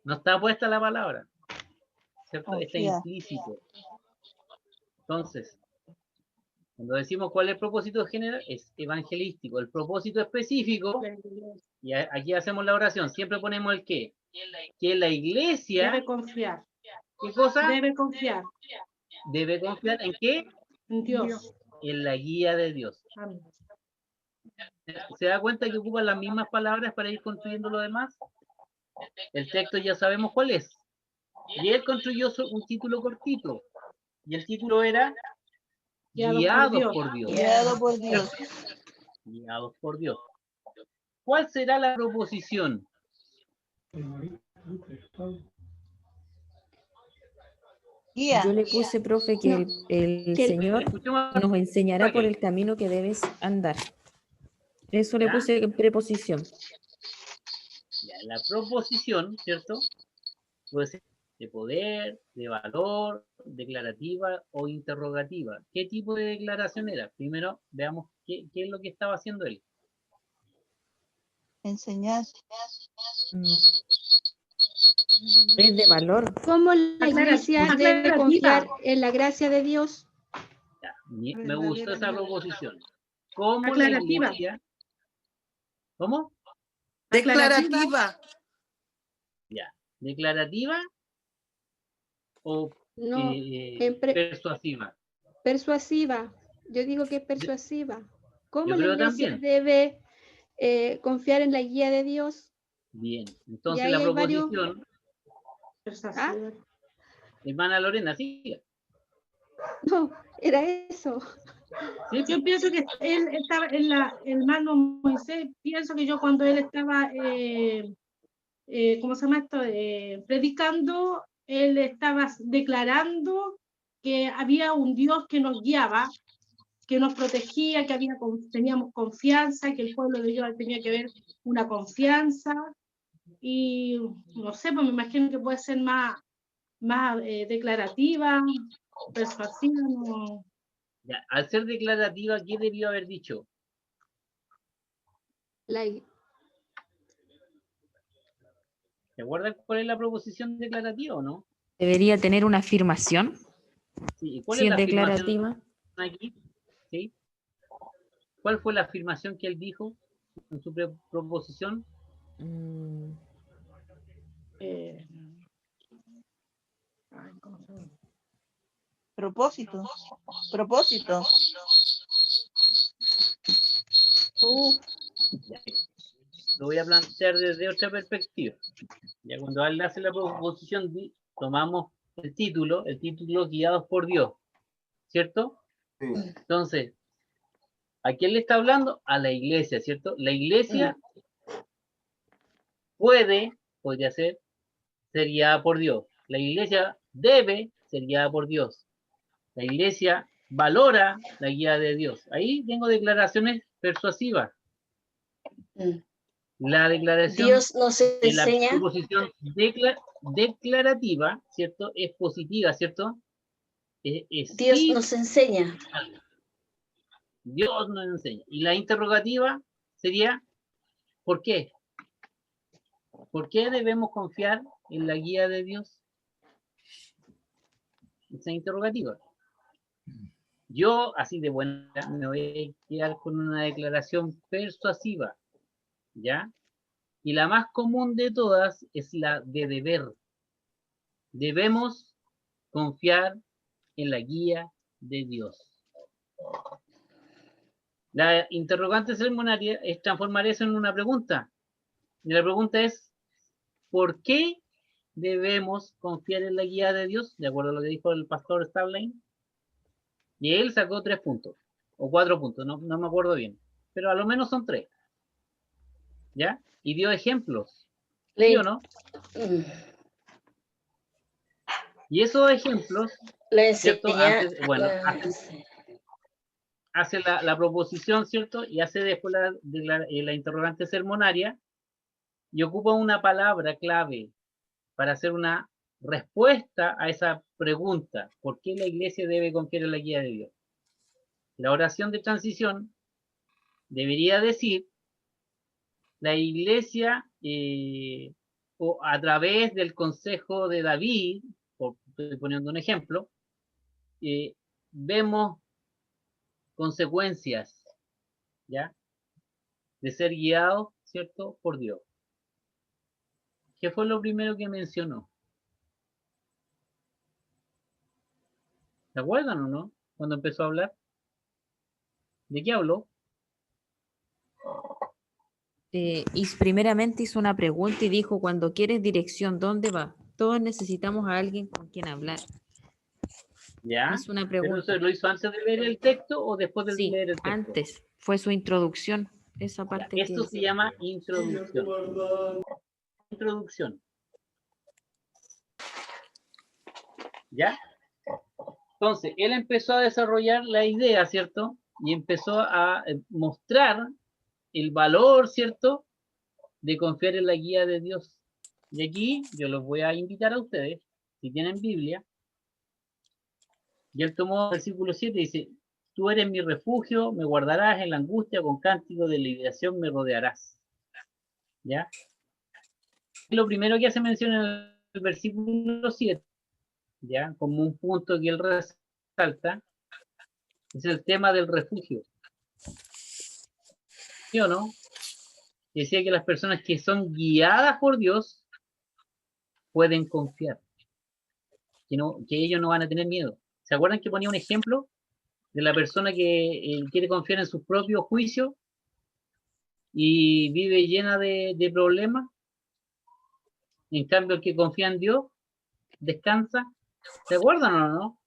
No está puesta la palabra, ¿cierto? Está Confía. implícito. Entonces, cuando decimos cuál es el propósito general, es evangelístico. El propósito específico, y aquí hacemos la oración, siempre ponemos el qué. Que la iglesia... Debe confiar. ¿Qué cosa? Debe confiar. Debe confiar en qué? En Dios. En la guía de Dios. Amén. ¿Se da cuenta que ocupan las mismas palabras para ir construyendo lo demás? El texto ya sabemos cuál es. Y él construyó un título cortito. Y el título era Guiados por Dios. Guiado por Dios. Guiados por Dios. ¿Cuál será la proposición? Guía. Yo le puse, profe, que el Señor nos enseñará por el camino que debes andar. Eso le puse en preposición. Ya, la proposición, ¿cierto? Puede ser de poder, de valor, declarativa o interrogativa. ¿Qué tipo de declaración era? Primero veamos qué es lo que estaba haciendo él. Enseñar. Es de valor. ¿Cómo la iglesia debe confiar en la gracia de Dios? Ya, me gustó esa proposición. ¿Cómo la Aclarativa. iglesia? ¿Cómo? Declarativa. Ya. ¿Declarativa o No, persuasiva? Persuasiva. Yo digo que es persuasiva. ¿Cómo Yo la creo iglesia también. debe confiar en la guía de Dios? Bien. Y Entonces ahí la hay varios- proposición, ¿Ah? hermana Lorena, siga. No, era eso. Sí, yo pienso que él estaba en el hermano Moisés, pienso que yo cuando él estaba, ¿cómo se llama esto? Predicando, él estaba declarando que había un Dios que nos guiaba, que nos protegía, que teníamos confianza, que el pueblo de Dios tenía que ver una confianza, y no sé, pues me imagino que puede ser más declarativa, persuasiva, no. Ya, al ser declarativa, ¿qué debió haber dicho? ¿Se acuerdan cuál es la proposición declarativa o no? Debería tener una afirmación. Sí, ¿y cuál Si es es la afirmación declarativa. aquí? ¿Sí? ¿Cuál fue la afirmación que él dijo en su proposición? Propósito. Propósito. Lo voy a plantear desde otra perspectiva. Ya cuando él hace la proposición, tomamos el título guiados por Dios, ¿cierto? Sí. Entonces, ¿a quién le está hablando? A la iglesia, ¿cierto? La iglesia podría ser guiada por Dios. La iglesia debe ser guiada por Dios. La iglesia valora la guía de Dios. Ahí tengo declaraciones persuasivas. La declaración Dios nos de la enseña. proposición declarativa, ¿cierto? Es positiva, ¿cierto? Dios sí, nos enseña. Dios nos enseña. Y la interrogativa sería, ¿por qué? ¿Por qué debemos confiar en la guía de Dios? Esa interrogativa. Yo, así de buena, me voy a quedar con una declaración persuasiva, ¿ya? Y la más común de todas es la de deber. Debemos confiar en la guía de Dios. La interrogante sermonaria es transformar eso en una pregunta. Y la pregunta es, ¿por qué debemos confiar en la guía de Dios? De acuerdo a lo que dijo el pastor Starline. Y él sacó 3 puntos, o 4 puntos, no me acuerdo bien. Pero a lo menos son 3. ¿Ya? Y dio ejemplos. ¿Sí o no? Y esos ejemplos, ¿cierto? Antes, bueno, hace la proposición, ¿cierto? Y hace después la interrogante sermonaria y ocupa una palabra clave para hacer una respuesta a esa pregunta. ¿Por qué la iglesia debe confiar en la guía de Dios? La oración de transición debería decir, la iglesia, o a través del consejo de David, estoy poniendo un ejemplo, vemos consecuencias, ¿ya? De ser guiados, ¿cierto? Por Dios. ¿Qué fue lo primero que mencionó? ¿Se acuerdan o no? Cuando empezó a hablar. ¿De qué habló? Y primeramente hizo una pregunta y dijo, cuando quieres dirección, ¿dónde va? Todos necesitamos a alguien con quien hablar. ¿Ya? Es una pregunta. ¿Pero eso lo hizo antes de leer el texto o después de leer el texto? Antes. Fue su introducción. Esa parte. Esto se llama introducción. Introducción. ¿Ya? Entonces, él empezó a desarrollar la idea, ¿cierto? Y empezó a mostrar el valor, ¿cierto? De confiar en la guía de Dios. Y aquí yo los voy a invitar a ustedes, si tienen Biblia, y él tomó el versículo 7 y dice, tú eres mi refugio, me guardarás en la angustia, con cántico de liberación me rodearás. ¿Ya? Lo primero que hace mención en el versículo 7, ¿ya? Como un punto que él resalta, es el tema del refugio. ¿Sí o no? Decía que las personas que son guiadas por Dios pueden confiar, que ellos no van a tener miedo. ¿Se acuerdan que ponía un ejemplo de la persona que quiere confiar en sus propios juicios y vive llena de problemas? En cambio, el que confía en Dios descansa. ¿Se acuerdan o no?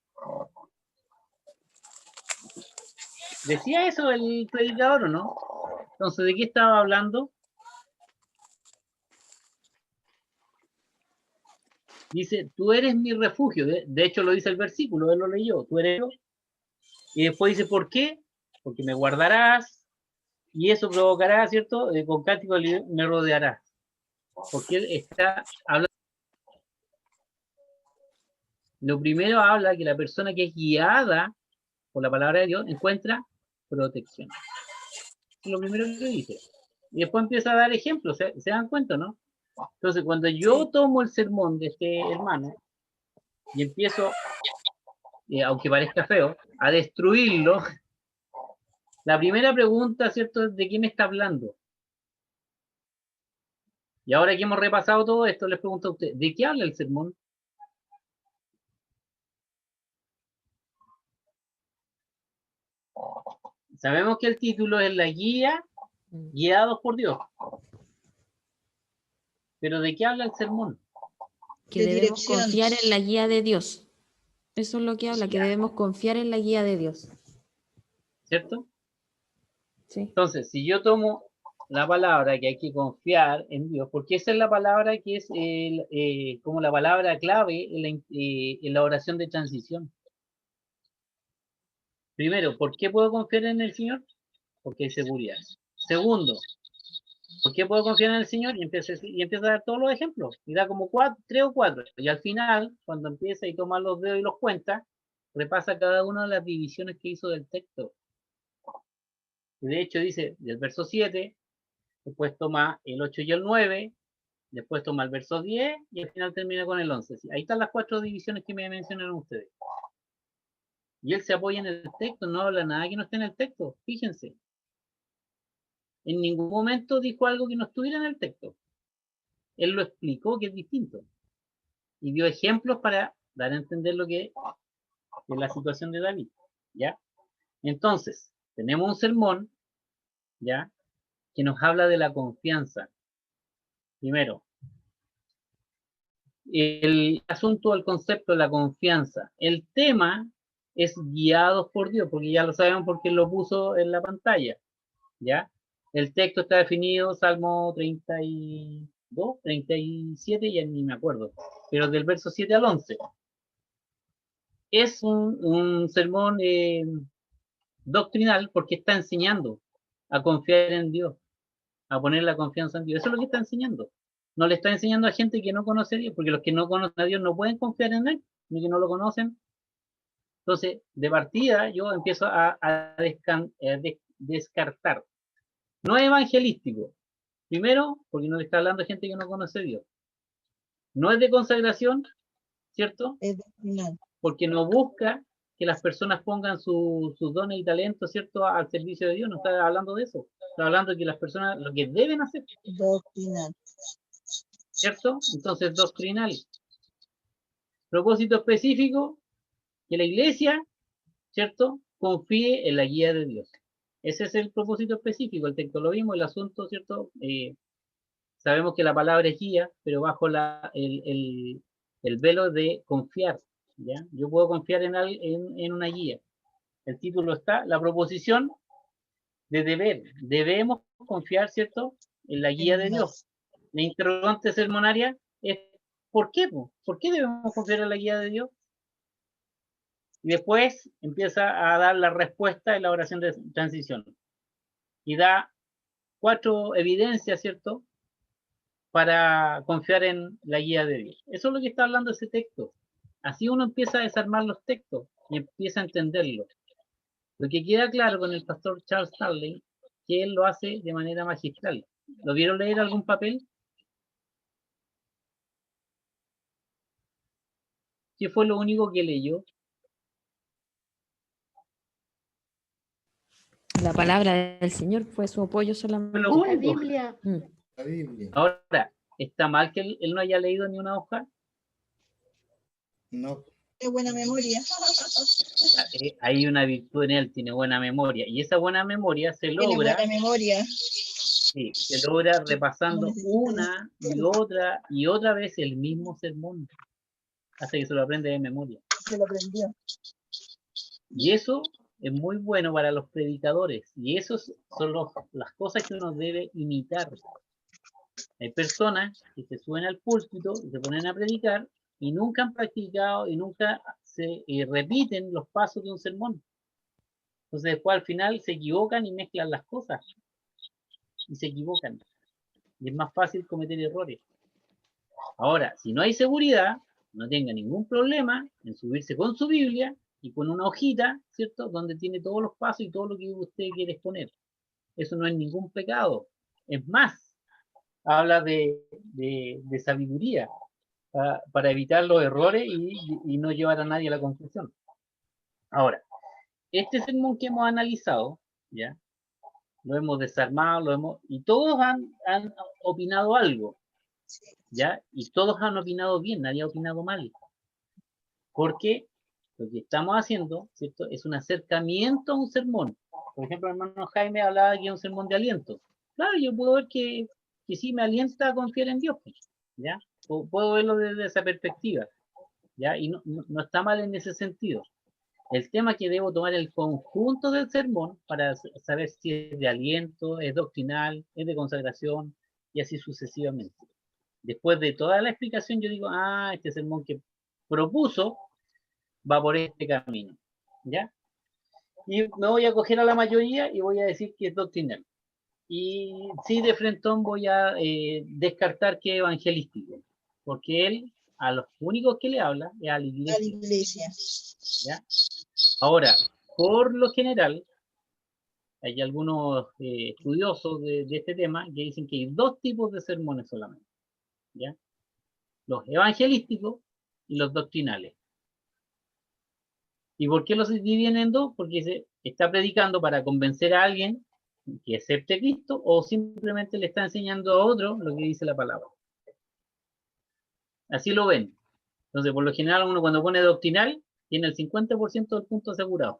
Decía eso el predicador, ¿o no? Entonces, ¿de qué estaba hablando? Dice, tú eres mi refugio. De hecho, lo dice el versículo, él lo leyó. Tú eres yo. Y después dice, ¿por qué? Porque me guardarás. Y eso provocará, ¿cierto? Con cántico me rodearás. Porque él está hablando. Lo primero habla que la persona que es guiada por la palabra de Dios encuentra protección. Es lo primero que dice. Y después empieza a dar ejemplos. ¿Se dan cuenta, no? Entonces, cuando yo tomo el sermón de este hermano y empiezo, aunque parezca feo, a destruirlo, la primera pregunta, ¿cierto?, es ¿de qué me está hablando? Y ahora que hemos repasado todo esto, les pregunto a ustedes, ¿de qué habla el sermón? Sabemos que el título es La guía, guiados por Dios. Pero ¿de qué habla el sermón? Que debemos confiar en la guía de Dios. Eso es lo que habla, que debemos confiar en la guía de Dios. ¿Cierto? Sí. Entonces, si yo tomo la palabra que hay que confiar en Dios, porque esa es la palabra que es como la palabra clave en la oración de transición. Primero, ¿por qué puedo confiar en el Señor? Porque hay seguridad. Segundo, ¿por qué puedo confiar en el Señor? Y empieza a dar todos los ejemplos. Y da como 3 o 4. Y al final, cuando empieza y toma los dedos y los cuenta, repasa cada una de las divisiones que hizo del texto. Y de hecho dice, del verso 7, después toma el 8 y el 9, después toma el verso 10 y al final termina con el 11. Ahí están las 4 divisiones que me mencionaron ustedes. Y él se apoya en el texto, no habla nada que no esté en el texto. Fíjense. En ningún momento dijo algo que no estuviera en el texto. Él lo explicó, que es distinto. Y dio ejemplos para dar a entender lo que es la situación de David. ¿Ya? Entonces, tenemos un sermón, ¿ya?, que nos habla de la confianza. Primero, el asunto, el concepto de la confianza. El tema es guiados por Dios, porque ya lo sabemos porque lo puso en la pantalla, ¿ya? El texto está definido, Salmo 32, 37, ya ni me acuerdo, pero del verso 7 al 11. Es un sermón doctrinal porque está enseñando a confiar en Dios, a poner la confianza en Dios. Eso es lo que está enseñando. No le está enseñando a gente que no conoce a Dios, porque los que no conocen a Dios no pueden confiar en Él, ni que no lo conocen. Entonces, de partida, yo empiezo a descartar. No es evangelístico. Primero, porque no le está hablando a gente que no conoce a Dios. No es de consagración, ¿cierto? Es doctrinal. Porque no busca que las personas pongan sus dones y talentos, ¿cierto?, al servicio de Dios. No está hablando de eso. Está hablando de que las personas lo que deben hacer. Doctrinal. ¿Cierto? Entonces, doctrinal. Propósito específico, que la iglesia, ¿cierto?, confíe en la guía de Dios. Ese es el propósito específico. El texto lo vimos, el asunto, ¿cierto? Sabemos que la palabra es guía, pero bajo el velo de confiar, ¿ya? Yo puedo confiar en una guía. El título está, la proposición de deber. Debemos confiar, ¿cierto?, en la guía de Dios. La interrogante sermonaria es, ¿por qué? ¿Por qué debemos confiar en la guía de Dios? Y después empieza a dar la respuesta en la oración de transición. Y da 4 evidencias, ¿cierto?, para confiar en la guía de Dios. Eso es lo que está hablando ese texto. Así uno empieza a desarmar los textos y empieza a entenderlo. Lo que queda claro con el pastor Charles Stanley, que él lo hace de manera magistral. ¿Lo vieron leer algún papel? ¿Qué fue lo único que leyó? La palabra del Señor fue su apoyo solamente. La Biblia. La Biblia. Ahora, ¿está mal que él no haya leído ni una hoja? No. Qué buena memoria. Hay una virtud en él, tiene buena memoria. Y esa buena memoria se logra. Tiene buena memoria. Sí, se logra repasando una y otra vez el mismo sermón. Hasta que se lo aprende de memoria. Se lo aprendió. Y eso es muy bueno para los predicadores, y esas son las cosas que uno debe imitar. Hay personas que se suben al púlpito y se ponen a predicar y nunca han practicado y nunca se repiten los pasos de un sermón. Entonces después al final se equivocan y mezclan las cosas. Y se equivocan. Y es más fácil cometer errores. Ahora, si no hay seguridad, no tenga ningún problema en subirse con su Biblia y con una hojita, ¿cierto? Donde tiene todos los pasos y todo lo que usted quiere exponer. Eso no es ningún pecado. Es más, habla de sabiduría para evitar los errores y no llevar a nadie a la confusión. Ahora, este sermón que hemos analizado, ¿ya? Lo hemos desarmado, y todos han opinado algo, ¿ya? Y todos han opinado bien, nadie ha opinado mal. Porque lo que estamos haciendo, ¿cierto? Es un acercamiento a un sermón. Por ejemplo, el hermano Jaime hablaba que es un sermón de aliento. Claro, yo puedo ver que sí me alienta a confiar en Dios, ¿ya? Puedo verlo desde esa perspectiva, ¿ya? Y no está mal en ese sentido. El tema es que debo tomar el conjunto del sermón para saber si es de aliento, es doctrinal, es de consagración, y así sucesivamente. Después de toda la explicación, yo digo, este sermón que propuso va por este camino, ¿ya? Y me voy a coger a la mayoría y voy a decir que es doctrinal. Y sí, de frentón voy a descartar que es evangelístico, porque él, a los únicos que le habla, es a la iglesia. A la iglesia. ¿Ya? Ahora, por lo general, hay algunos estudiosos de este tema que dicen que hay dos tipos de sermones solamente, ¿ya? Los evangelísticos y los doctrinales. ¿Y por qué los dividen en dos? Porque se está predicando para convencer a alguien que acepte a Cristo o simplemente le está enseñando a otro lo que dice la palabra. Así lo ven. Entonces, por lo general, uno cuando pone doctrinal, tiene el 50% del punto asegurado.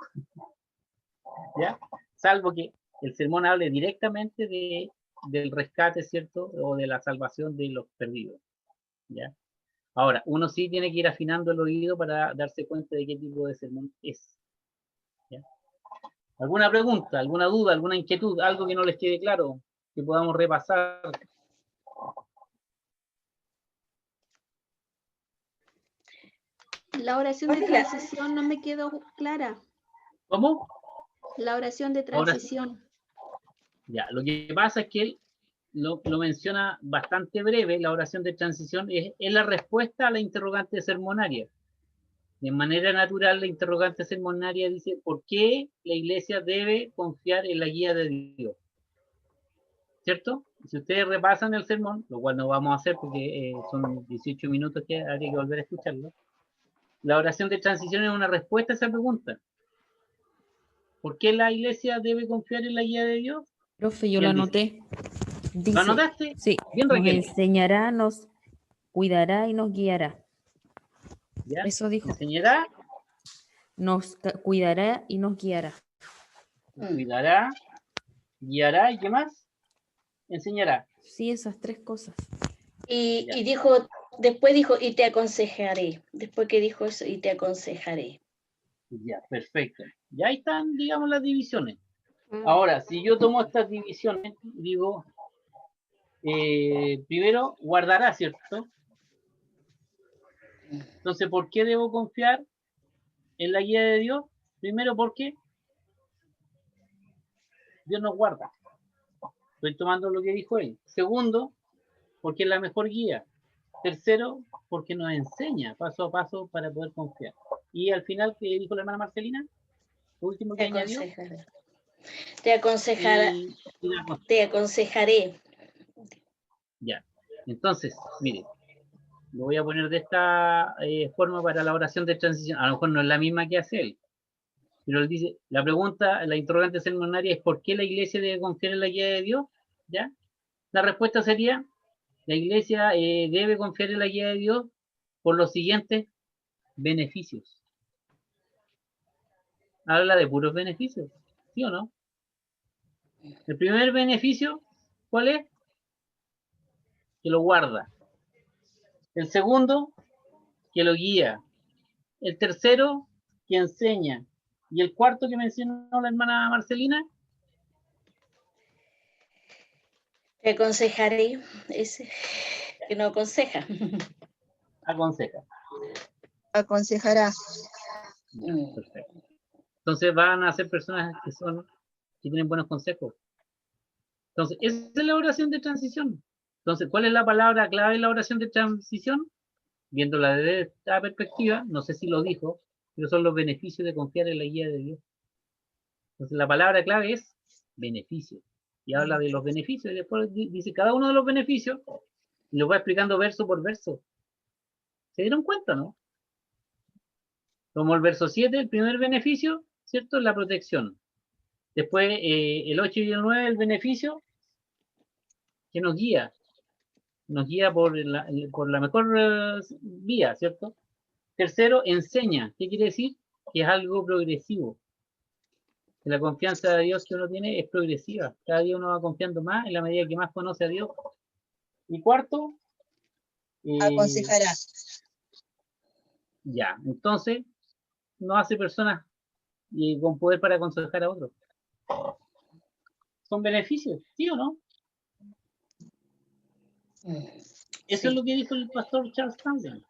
¿Ya? Salvo que el sermón hable directamente del rescate, ¿cierto? O de la salvación de los perdidos. ¿Ya? Ahora, uno sí tiene que ir afinando el oído para darse cuenta de qué tipo de sermón es. ¿Ya? ¿Alguna pregunta, alguna duda, alguna inquietud, algo que no les quede claro, que podamos repasar? La oración de transición no me quedó clara. ¿Cómo? La oración de transición. Ya, lo que pasa es que él lo menciona bastante breve. La oración de transición es la respuesta a la interrogante sermonaria. De manera natural, la interrogante sermonaria dice, ¿por qué la iglesia debe confiar en la guía de Dios? ¿Cierto? Si ustedes repasan el sermón, lo cual no vamos a hacer porque son 18 minutos que habría que volver a escucharlo, la oración de transición es una respuesta a esa pregunta. ¿Por qué la iglesia debe confiar en la guía de Dios? Profe, yo lo anoté. Dice, ¿lo anotaste? Sí, bien, nos Raquel. enseñará, nos cuidará y nos guiará. ¿Ya? Eso dijo. ¿Enseñará? Nos cuidará y nos guiará. Cuidará, guiará, ¿y qué más? Enseñará. Sí, esas tres cosas. Y dijo, después dijo, y te aconsejaré. Después que dijo eso, y te aconsejaré. Ya, perfecto. Ya ahí están, digamos, las divisiones. Ahora, si yo tomo estas divisiones, digo, primero, guardará, ¿cierto? Entonces, ¿por qué debo confiar en la guía de Dios? Primero, porque Dios nos guarda. Estoy tomando lo que dijo él. Segundo, porque es la mejor guía. Tercero, porque nos enseña paso a paso para poder confiar. Y al final, ¿qué dijo la hermana Marcelina? Lo último que añadió. Te aconsejará. Te aconsejaré. Ya. Entonces, mire, lo voy a poner de esta forma para la oración de transición. A lo mejor no es la misma que hace él. Pero él dice, la pregunta, la interrogante sermonaria es ¿por qué la iglesia debe confiar en la guía de Dios? ¿Ya? La respuesta sería, la iglesia debe confiar en la guía de Dios por los siguientes beneficios. Habla de puros beneficios, ¿sí o no? El primer beneficio, ¿cuál es? Que lo guarda. El segundo, que lo guía. El tercero, que enseña. ¿Y el cuarto que mencionó la hermana Marcelina? Te aconsejaré, ese que no aconseja. Aconseja. Aconsejará. Perfecto. Entonces van a ser personas que tienen buenos consejos. Entonces, esa es la oración de transición. Entonces, ¿cuál es la palabra clave de la oración de transición? Viéndola desde esta perspectiva, no sé si lo dijo, pero son los beneficios de confiar en la guía de Dios. Entonces, la palabra clave es beneficio. Y habla de los beneficios, y después dice cada uno de los beneficios, y lo va explicando verso por verso. ¿Se dieron cuenta, no? Como el verso 7, el primer beneficio, ¿cierto? Es la protección. Después, el 8 y el 9, el beneficio que nos guía por la mejor vía, ¿cierto? Tercero, enseña. ¿Qué quiere decir? Que es algo progresivo. Que la confianza de Dios que uno tiene es progresiva. Cada día uno va confiando más en la medida que más conoce a Dios. Y cuarto, Aconsejará. ya, entonces, no hace personas con poder para aconsejar a otros. Son beneficios, ¿sí o no? Eso es lo que dijo el pastor Charles Stanley.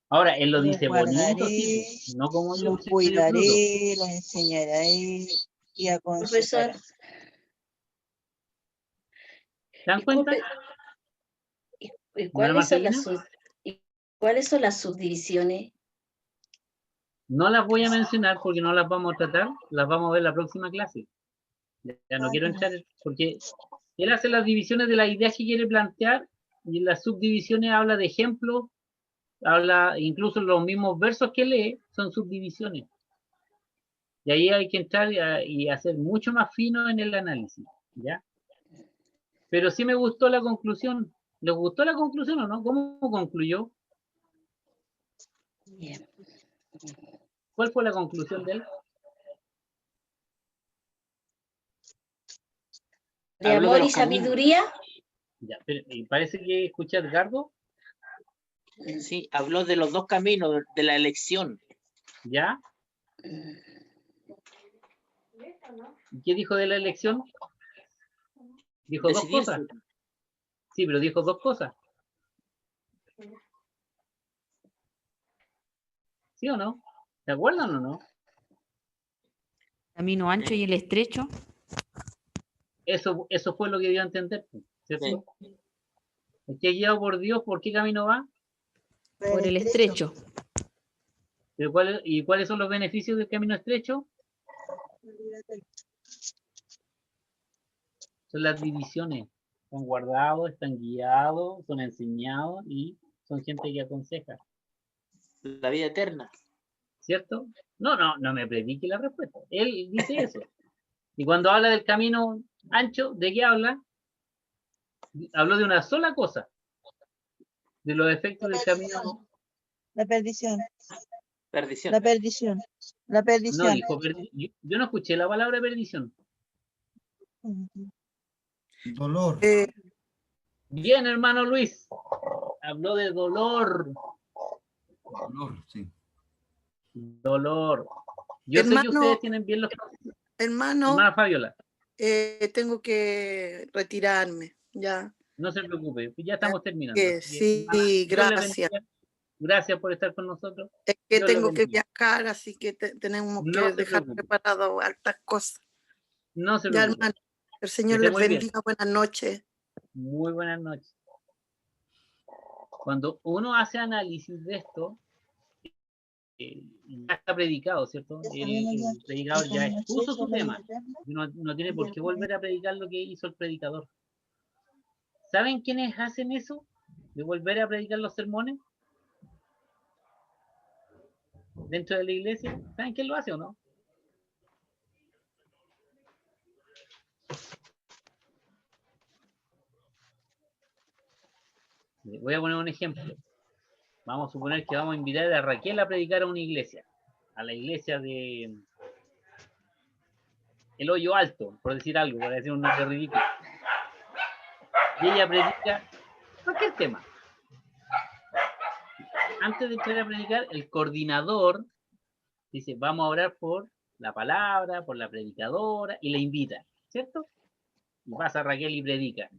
Ahora, él lo dice bonito, sí, no como yo. Lo cuidaré, lo enseñaré y aconsejará. Profesor, ¿Se dan cuenta? ¿Y cuáles son las subdivisiones? No las voy a mencionar porque no las vamos a tratar, las vamos a ver la próxima clase. Ya no quiero entrar, porque él hace las divisiones de las ideas que quiere plantear y en las subdivisiones habla de ejemplos, habla incluso los mismos versos que lee son subdivisiones. Y ahí hay que entrar y hacer mucho más fino en el análisis, ¿ya? Pero sí me gustó la conclusión. ¿Les gustó la conclusión o no? ¿Cómo concluyó? Bien. ¿Cuál fue la conclusión de él? ¿De amor y sabiduría? Ya, pero, parece que escuché a Edgardo. Sí, habló de los dos caminos, de la elección. ¿Ya? ¿Qué dijo de la elección? Dijo Decidirse. dos cosas. Sí, pero dijo dos cosas. ¿Sí o no? ¿Se acuerdan o no? Camino ancho y el estrecho. Eso fue lo que dio a entender, ¿cierto? Sí. El que es guiado por Dios, ¿por qué camino va? Por el estrecho. ¿Pero cuáles son los beneficios del camino estrecho? Son las divisiones. Son guardados, están guiados, son enseñados y son gente que aconseja. La vida eterna. ¿Cierto? No me predique la respuesta. Él dice eso. Y cuando habla del camino ancho, ¿de qué habla? Habló de una sola cosa. De los efectos del camino. La perdición. Perdición. La perdición. La perdición. No dijo yo no escuché la palabra perdición. Dolor. Bien, hermano Luis. Habló de dolor. Dolor, sí. Dolor. Yo sé que ustedes tienen bien los... Hermana Fabiola. Tengo que retirarme, ya. No se preocupe, ya estamos terminando. Sí, gracias. Gracias por estar con nosotros. Es que tengo que viajar, así que tenemos que dejar preparado hartas cosas. No se ya, preocupe. hermano, el Señor les bendiga. Buenas noches. Muy buenas noches. Cuando uno hace análisis de esto, ya está predicado, ¿cierto? El predicador ya expuso su tema. No tiene por qué volver a predicar lo que hizo el predicador. ¿Saben quiénes hacen eso? De volver a predicar los sermones dentro de la iglesia. ¿Saben quién lo hace o no? Voy a poner un ejemplo. Vamos a suponer que vamos a invitar a Raquel a predicar a una iglesia. A la iglesia de El Hoyo Alto, por decir algo, por decir un nombre ridículo. Y ella predica cualquier tema. Antes de entrar a predicar, el coordinador Dice, vamos a orar por la palabra, por la predicadora, y la invita, ¿cierto? Y pasa Raquel y predica.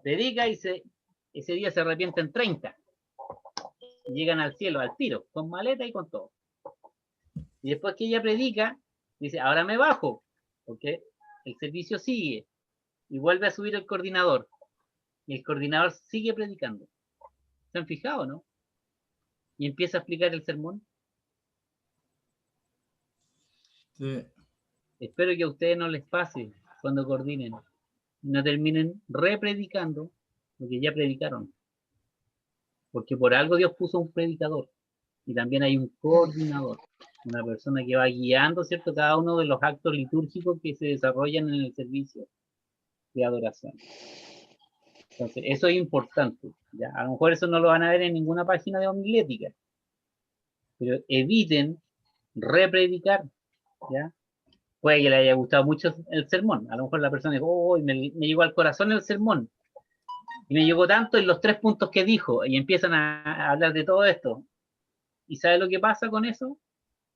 Predica y ese día se arrepienten 30. Y llegan al cielo, al tiro, con maleta y con todo. Y después que ella predica, dice, ahora me bajo, porque el servicio sigue. Y vuelve a subir el coordinador. Y el coordinador sigue predicando. ¿Se han fijado, no? Y empieza a explicar el sermón. Sí. Espero que a ustedes no les pase cuando coordinen. No terminen repredicando lo que ya predicaron. Porque por algo Dios puso un predicador. Y también hay un coordinador. Una persona que va guiando, ¿cierto? Cada uno de los actos litúrgicos que se desarrollan en el servicio de adoración. Entonces, eso es importante. ¿Ya? A lo mejor eso no lo van a ver en ninguna página de homilética. Pero eviten repredicar. ¿Ya? Puede que le haya gustado mucho el sermón. A lo mejor la persona dijo, oh, me llegó al corazón el sermón. Y me llegó tanto en los 3 puntos que dijo. Y empiezan a hablar de todo esto. ¿Y sabe lo que pasa con eso?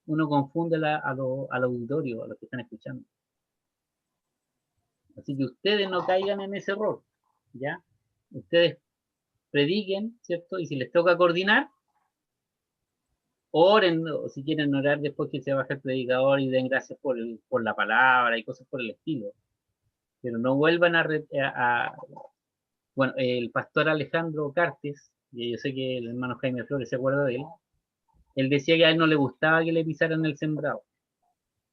Uno confunde al auditorio, a los que están escuchando. Así que ustedes no caigan en ese error. ¿Ya? Ustedes prediquen, ¿cierto? Y si les toca coordinar, oren, o si quieren orar después que se baje el predicador y den gracias por la palabra y cosas por el estilo. Pero no vuelvan bueno, el pastor Alejandro Cartes, y yo sé que el hermano Jaime Flores se acuerda de él, él decía que a él no le gustaba que le pisaran el sembrado.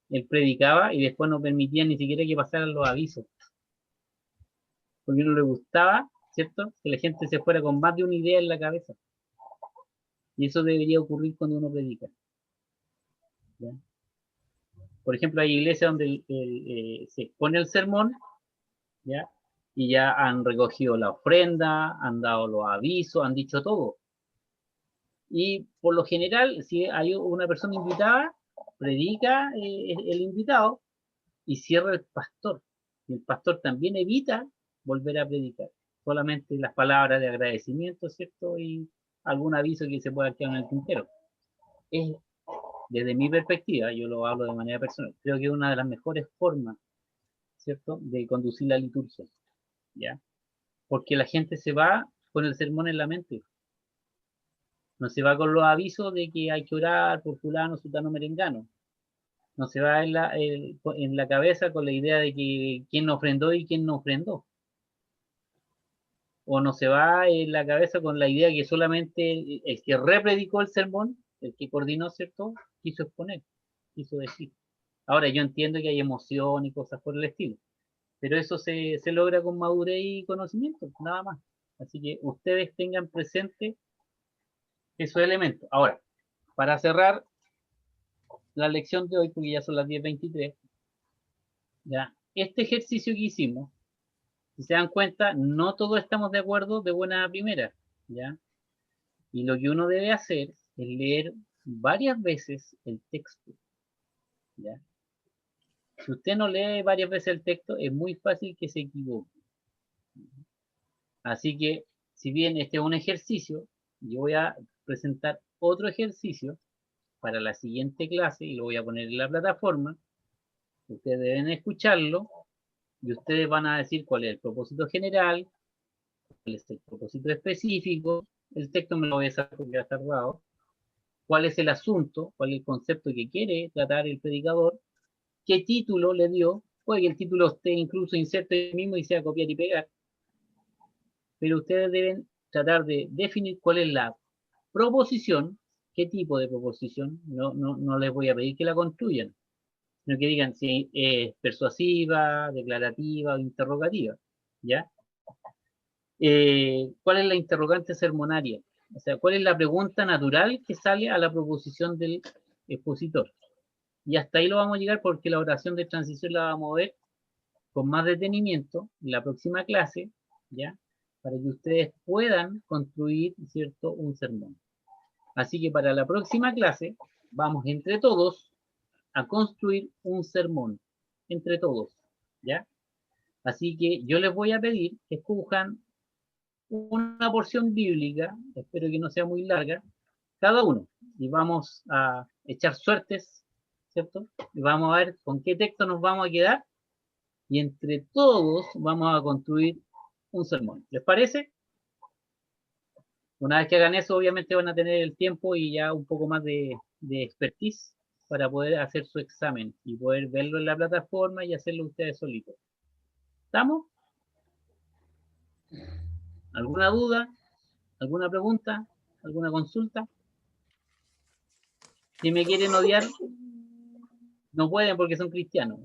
Él predicaba y después no permitía ni siquiera que pasaran los avisos. Porque no le gustaba, ¿cierto? Que la gente se fuera con más de una idea en la cabeza. Y eso debería ocurrir cuando uno predica. ¿Ya? Por ejemplo, hay iglesias donde se expone el sermón, ¿ya? Y ya han recogido la ofrenda, han dado los avisos, han dicho todo. Y por lo general, si hay una persona invitada, predica el invitado y cierra el pastor. Y el pastor también evita volver a predicar. Solamente las palabras de agradecimiento, ¿cierto? Y algún aviso que se pueda quedar en el tintero. Desde mi perspectiva, yo lo hablo de manera personal, creo que es una de las mejores formas, ¿cierto?, de conducir la liturgia, ¿ya? Porque la gente se va con el sermón en la mente. No se va con los avisos de que hay que orar por fulano, sutano, merengano. No se va en la cabeza con la idea de que quién ofrendó y quién no ofrendó. O no se va en la cabeza con la idea que solamente el que repredicó el sermón, el que coordinó, ¿cierto?, quiso exponer, quiso decir. Ahora, yo entiendo que hay emoción y cosas por el estilo, pero eso se logra con madurez y conocimiento, nada más. Así que ustedes tengan presente esos elementos. Ahora, para cerrar la lección de hoy, porque ya son las 10:23, ya, este ejercicio que hicimos, si se dan cuenta, no todos estamos de acuerdo de buena primera, ¿ya? Y lo que uno debe hacer es leer varias veces el texto, ¿ya? Si usted no lee varias veces el texto, es muy fácil que se equivoque. Así que, si bien este es un ejercicio, yo voy a presentar otro ejercicio para la siguiente clase y lo voy a poner en la plataforma. Ustedes deben escucharlo y ustedes van a decir cuál es el propósito general, cuál es el propósito específico. El texto me lo voy a sacar porque va a estar dado. ¿Cuál es el asunto? ¿Cuál es el concepto que quiere tratar el predicador? ¿Qué título le dio? Puede que el título esté incluso inserto ahí mismo y sea copiar y pegar. Pero ustedes deben tratar de definir cuál es la proposición, qué tipo de proposición. No les voy a pedir que la construyan, sino que digan si es persuasiva, declarativa o interrogativa. ¿Ya? ¿Cuál es la interrogante sermonaria? O sea, ¿cuál es la pregunta natural que sale a la proposición del expositor? Y hasta ahí lo vamos a llegar porque la oración de transición la vamos a ver con más detenimiento en la próxima clase, ¿ya? Para que ustedes puedan construir, ¿cierto?, un sermón. Así que para la próxima clase vamos entre todos a construir un sermón, entre todos, ¿ya? Así que yo les voy a pedir que escojan una porción bíblica, espero que no sea muy larga, cada uno, y vamos a echar suertes, ¿cierto? Y vamos a ver con qué texto nos vamos a quedar, y entre todos vamos a construir un sermón. ¿Les parece? Una vez que hagan eso, obviamente van a tener el tiempo y ya un poco más de expertise para poder hacer su examen y poder verlo en la plataforma y hacerlo ustedes solitos. ¿Estamos? ¿Alguna duda? ¿Alguna pregunta? ¿Alguna consulta? Si me quieren odiar, no pueden porque son cristianos.